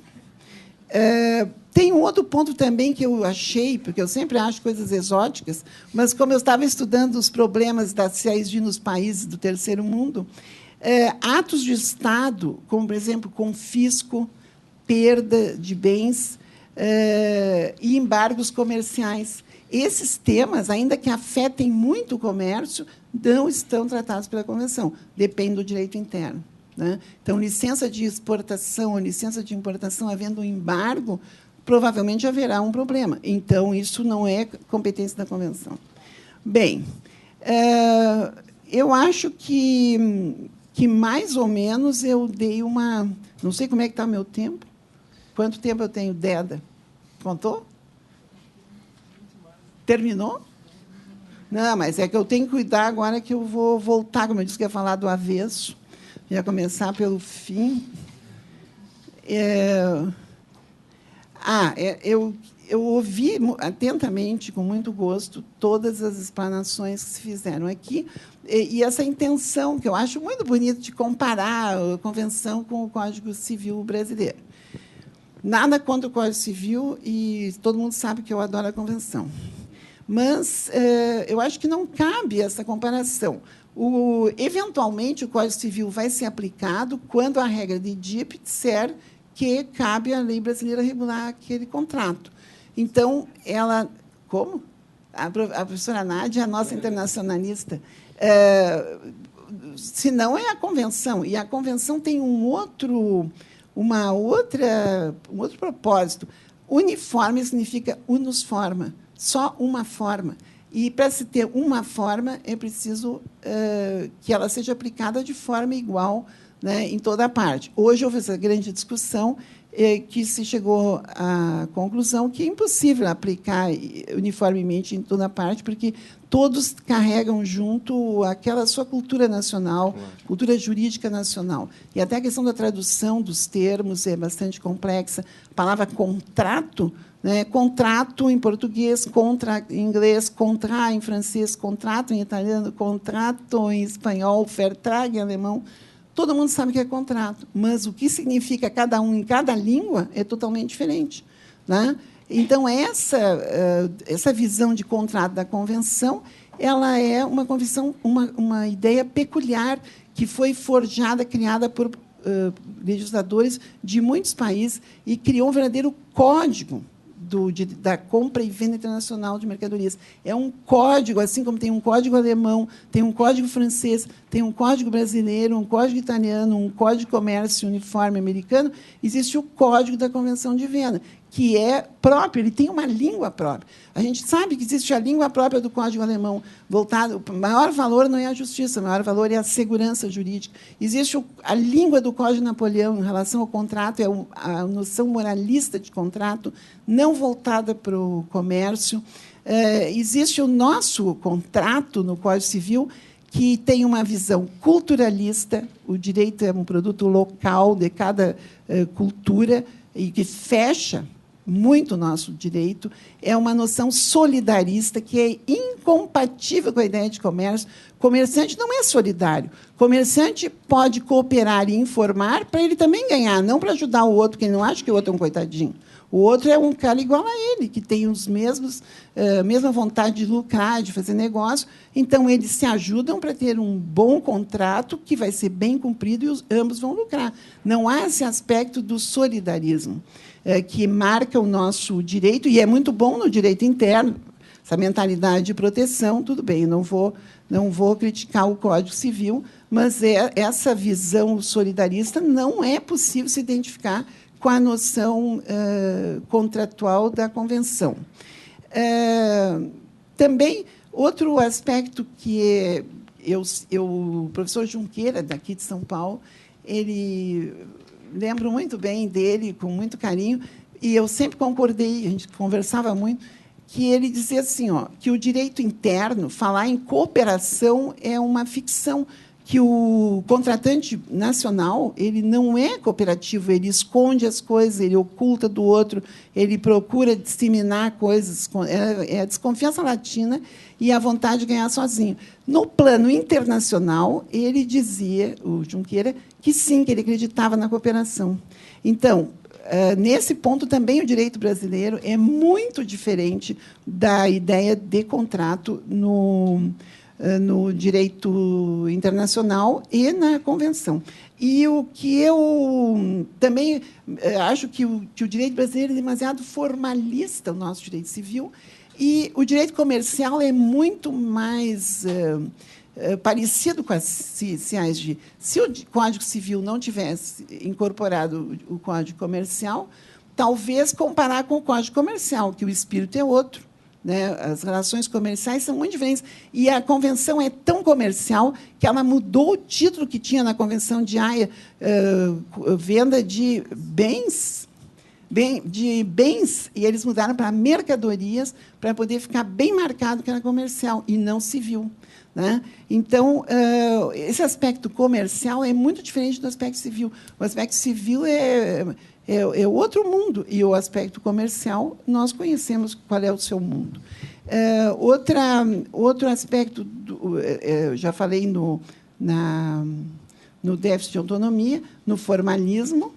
Tem um outro ponto também que eu achei, porque eu sempre acho coisas exóticas, mas, como eu estava estudando os problemas da CISG nos países do terceiro mundo, atos de Estado, como, por exemplo, confisco, perda de bens e embargos comerciais. Esses temas, ainda que afetem muito o comércio, não estão tratados pela Convenção, depende do direito interno. Né? Então, licença de exportação ou licença de importação, havendo um embargo, provavelmente haverá um problema. Então, isso não é competência da Convenção. Bem, eu acho que mais ou menos eu dei uma... Não sei como é que está o meu tempo. Quanto tempo eu tenho, Deda? Contou? Terminou? Não, mas é que eu tenho que cuidar agora, que eu vou voltar, como eu disse que ia falar do avesso, ia começar pelo fim. Eu ouvi atentamente, com muito gosto, todas as explanações que se fizeram aqui, e essa intenção, que eu acho muito bonito, de comparar a Convenção com o Código Civil brasileiro. Nada contra o Código Civil, e todo mundo sabe que eu adoro a Convenção. Mas eu acho que não cabe essa comparação. Eventualmente, o Código Civil vai ser aplicado quando a regra de DIP disser que cabe à lei brasileira regular aquele contrato. Então, ela... Como? A professora Nádia é a nossa internacionalista. Se não, é a Convenção. E a Convenção tem um outro propósito. Uniforme significa unus forma, só uma forma. E, para se ter uma forma, é preciso que ela seja aplicada de forma igual, né, em toda a parte. Hoje houve essa grande discussão que se chegou à conclusão que é impossível aplicar uniformemente em toda parte, porque todos carregam junto aquela sua cultura nacional, cultura jurídica nacional. E até a questão da tradução dos termos é bastante complexa. A palavra contrato, né? Contrato em português, contra em inglês, contrat em francês, contrato em italiano, contrato em espanhol, Vertrag em alemão. Todo mundo sabe que é contrato, mas o que significa cada um em cada língua é totalmente diferente, né? Então, essa visão de contrato da convenção, ela é uma ideia peculiar que foi forjada, criada por legisladores de muitos países e criou um verdadeiro código da compra e venda internacional de mercadorias. É um código, assim como tem um código alemão, tem um código francês, tem um código brasileiro, um código italiano, um código de comércio uniforme americano, existe o Código da Convenção de Viena, que é próprio, ele tem uma língua própria. A gente sabe que existe a língua própria do Código Alemão, voltado. O maior valor não é a justiça, o maior valor é a segurança jurídica. Existe a língua do Código Napoleão em relação ao contrato, é a noção moralista de contrato, não voltada para o comércio. Existe o nosso contrato no Código Civil, que tem uma visão culturalista, o direito é um produto local de cada cultura, e que fecha muito o nosso direito, é uma noção solidarista que é incompatível com a ideia de comércio. Comerciante não é solidário. Comerciante pode cooperar e informar para ele também ganhar, não para ajudar o outro, porque ele não acha que o outro é um coitadinho. O outro é um cara igual a ele, que tem a mesma vontade de lucrar, de fazer negócio. Então, eles se ajudam para ter um bom contrato que vai ser bem cumprido e ambos vão lucrar. Não há esse aspecto do solidarismo, que marca o nosso direito, e é muito bom no direito interno, essa mentalidade de proteção, tudo bem, não vou criticar o Código Civil, mas essa visão solidarista não é possível se identificar com a noção contratual da Convenção. Também, outro aspecto que o professor Junqueira, daqui de São Paulo, ele lembro muito bem dele, com muito carinho, e eu sempre concordei, a gente conversava muito, que ele dizia assim, que o direito interno, falar em cooperação é uma ficção, que o contratante nacional ele não é cooperativo, ele esconde as coisas, ele oculta do outro, ele procura disseminar coisas, é a desconfiança latina e a vontade de ganhar sozinho. No plano internacional, ele dizia, o Junqueira, que sim, que ele acreditava na cooperação. Então, nesse ponto, também o direito brasileiro é muito diferente da ideia de contrato no direito internacional e na Convenção. E o que eu também acho que o direito brasileiro é demasiado formalista, o nosso direito civil, e o direito comercial é muito mais parecido com as CIASG. Se o Código Civil não tivesse incorporado o Código Comercial, talvez comparar com o Código Comercial, que o espírito é outro, né? As relações comerciais são muito diferentes. E a Convenção é tão comercial que ela mudou o título que tinha na Convenção de Haia, venda de bens, e eles mudaram para mercadorias, para poder ficar bem marcado que era comercial e não civil, né? Então, esse aspecto comercial é muito diferente do aspecto civil. O aspecto civil é outro mundo, e o aspecto comercial, nós conhecemos qual é o seu mundo. Outro aspecto, eu já falei no déficit de autonomia, no formalismo,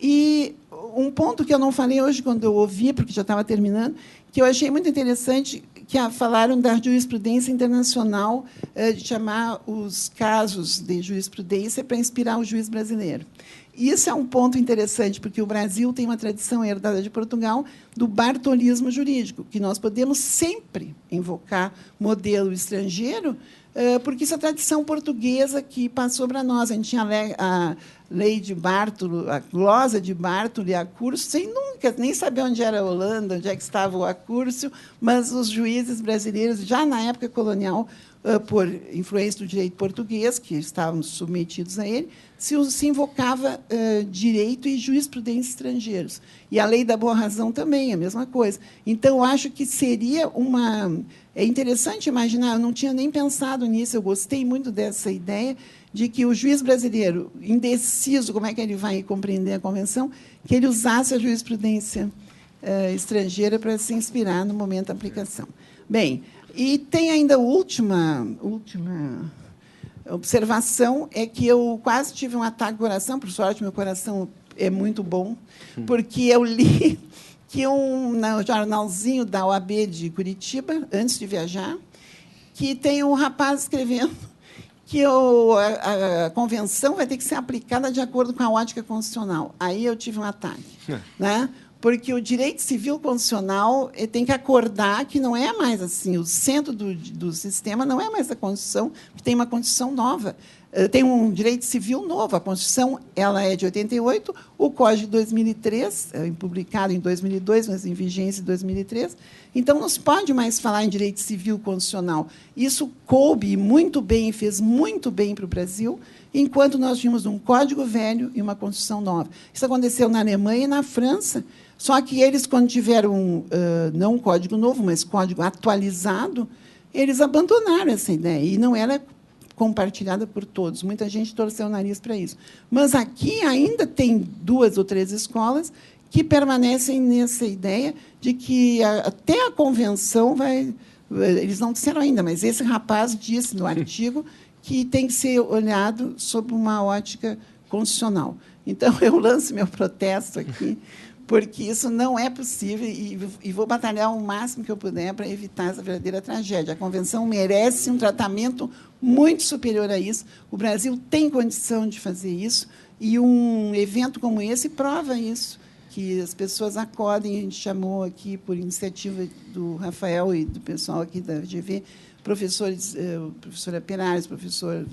e um ponto que eu não falei hoje, quando eu ouvi, porque já estava terminando, que eu achei muito interessante, que falaram da jurisprudência internacional, de chamar os casos de jurisprudência para inspirar o juiz brasileiro. Isso é um ponto interessante, porque o Brasil tem uma tradição herdada de Portugal do bartolismo jurídico, que nós podemos sempre invocar modelo estrangeiro, porque isso é a tradição portuguesa que passou para nós. A gente tinha a lei de Bártolo, a glosa de Bártolo e Acúrcio, sem nunca nem saber onde era a Holanda, onde é que estava o Acúrcio, mas os juízes brasileiros, já na época colonial, por influência do direito português, que estavam submetidos a ele, se invocava direito e jurisprudência estrangeiros. E a lei da boa razão também, a mesma coisa. Então, eu acho que seria uma... É interessante imaginar, eu não tinha nem pensado nisso, eu gostei muito dessa ideia de que o juiz brasileiro, indeciso, como é que ele vai compreender a convenção, que ele usasse a jurisprudência estrangeira para se inspirar no momento da aplicação. Bem, e tem ainda a última observação, é que eu quase tive um ataque ao coração, por sorte, meu coração é muito bom, porque eu li que no jornalzinho da OAB de Curitiba, antes de viajar, que tem um rapaz escrevendo que a convenção vai ter que ser aplicada de acordo com a ótica constitucional. Aí eu tive um ataque, né? Porque o direito civil constitucional tem que acordar que não é mais assim, o centro do sistema não é mais a Constituição, que tem uma Constituição nova. Tem um direito civil novo. A Constituição ela é de 88, o Código de 2003, publicado em 2002, mas em vigência em 2003. Então, não se pode mais falar em direito civil constitucional. Isso coube muito bem, fez muito bem para o Brasil, enquanto nós tínhamos um Código velho e uma Constituição nova. Isso aconteceu na Alemanha e na França, só que eles, quando tiveram, não um código novo, mas código atualizado, eles abandonaram essa ideia, e não era compartilhada por todos. Muita gente torceu o nariz para isso. Mas aqui ainda tem 2 ou 3 escolas que permanecem nessa ideia de que até a convenção vai... Eles não disseram ainda, mas esse rapaz disse no artigo que tem que ser olhado sob uma ótica constitucional. Então, eu lanço meu protesto aqui, porque isso não é possível, e vou batalhar o máximo que eu puder para evitar essa verdadeira tragédia. A convenção merece um tratamento muito superior a isso. O Brasil tem condição de fazer isso, e um evento como esse prova isso, que as pessoas acodem. A gente chamou aqui, por iniciativa do Rafael e do pessoal aqui da GV, professores, professora Perares, professor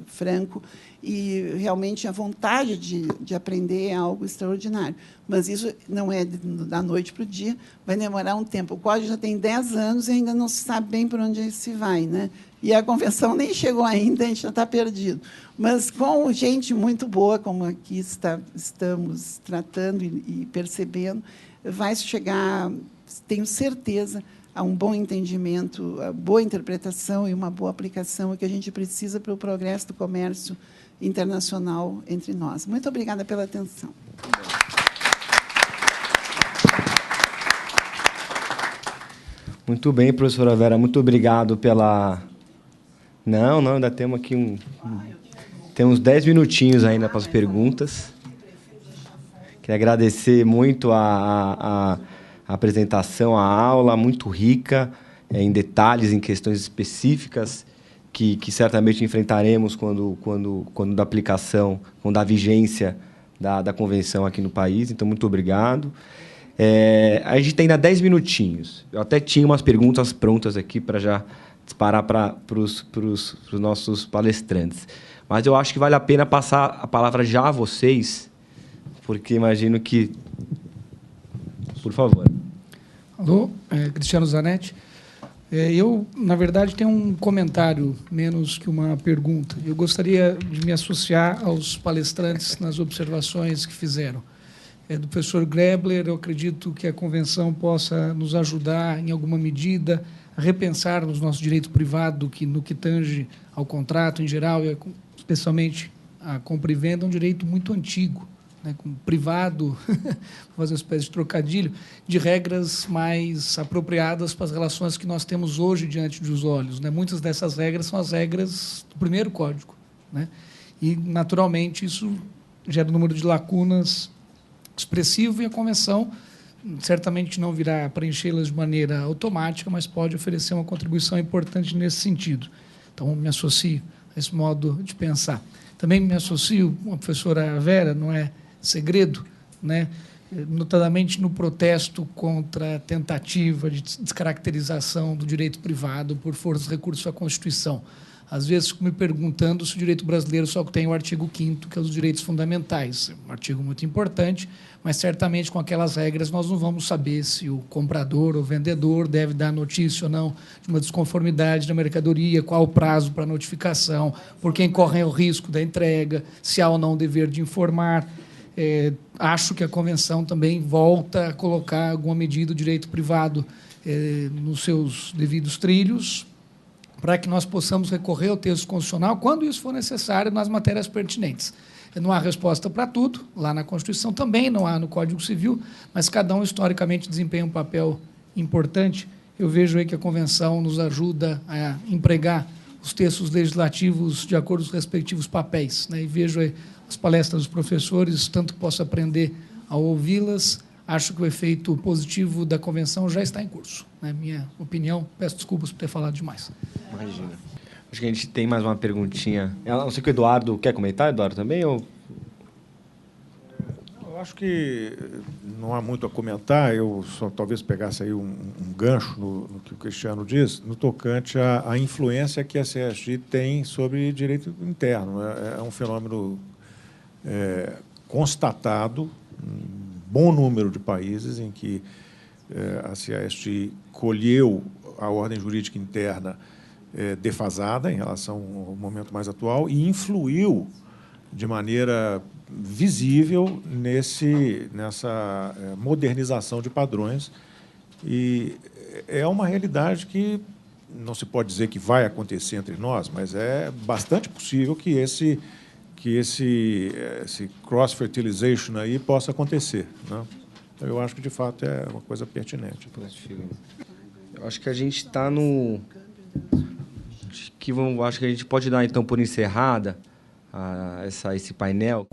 Franco, e realmente a vontade de aprender é algo extraordinário. Mas isso não é da noite para o dia, vai demorar um tempo. O Código já tem 10 anos e ainda não se sabe bem por onde se vai, né? E a convenção nem chegou ainda, a gente já está perdido. Mas com gente muito boa, como aqui estamos tratando e percebendo, vai chegar, tenho certeza, a um bom entendimento, a boa interpretação e uma boa aplicação que a gente precisa para o progresso do comércio internacional entre nós. Muito obrigada pela atenção. Muito bem, professora Vera, muito obrigado pela... Não, ainda temos aqui temos 10 minutinhos ainda para as perguntas. Queria agradecer muito a apresentação, a aula, muito rica, em detalhes, em questões específicas, que certamente enfrentaremos quando da aplicação, quando da vigência da convenção aqui no país. Então, muito obrigado. A gente tem ainda 10 minutinhos. Eu até tinha umas perguntas prontas aqui para já disparar para os nossos palestrantes. Mas eu acho que vale a pena passar a palavra já a vocês, porque imagino que... Por favor. Alô, Cristiano Zanetti. Eu, na verdade, tenho um comentário menos que uma pergunta. Eu gostaria de me associar aos palestrantes nas observações que fizeram. Do professor Grebler, eu acredito que a convenção possa nos ajudar, em alguma medida, a repensar os nossos direitos privados no que tange ao contrato em geral, e especialmente a compra e venda, é um direito muito antigo, né, com privado, vou fazer uma espécie de trocadilho, de regras mais apropriadas para as relações que nós temos hoje diante dos olhos, né? Muitas dessas regras são as regras do primeiro código, né? E, naturalmente, isso gera um número de lacunas expressivo, e a convenção certamente não virá preenchê-las de maneira automática, mas pode oferecer uma contribuição importante nesse sentido. Então, me associo a esse modo de pensar. Também me associo com a professora Vera, não é segredo, né? notadamente no protesto contra a tentativa de descaracterização do direito privado por força de recurso à Constituição. Às vezes fico me perguntando se o direito brasileiro só tem o artigo 5º, que é os direitos fundamentais. Um artigo muito importante, mas certamente com aquelas regras nós não vamos saber se o comprador ou vendedor deve dar notícia ou não de uma desconformidade da mercadoria, qual o prazo para notificação, por quem corre o risco da entrega, se há ou não o dever de informar. Acho que a Convenção também volta a colocar alguma medida do direito privado nos seus devidos trilhos, para que nós possamos recorrer ao texto constitucional quando isso for necessário nas matérias pertinentes. Não há resposta para tudo, lá na Constituição também não há no Código Civil, mas cada um historicamente desempenha um papel importante. Eu vejo aí que a Convenção nos ajuda a empregar os textos legislativos de acordo com os respectivos papéis, né? E vejo aí as palestras dos professores, tanto que posso aprender a ouvi-las. Acho que o efeito positivo da Convenção já está em curso. Na minha opinião, peço desculpas por ter falado demais. Imagina. Acho que a gente tem mais uma perguntinha. Eu não sei que o Eduardo quer comentar, Eduardo, também? Ou... Eu acho que não há muito a comentar. Eu só talvez pegasse aí um gancho no que o Cristiano diz, no tocante à influência que a CSG tem sobre direito interno. É um fenômeno constatado, bom número de países em que a CIST colheu a ordem jurídica interna defasada em relação ao momento mais atual e influiu de maneira visível nessa modernização de padrões. E é uma realidade que não se pode dizer que vai acontecer entre nós, mas é bastante possível que esse cross-fertilization aí possa acontecer, né? Então, eu acho que, de fato, é uma coisa pertinente. Eu acho que a gente está no... Acho que a gente pode dar, então, por encerrada esse painel.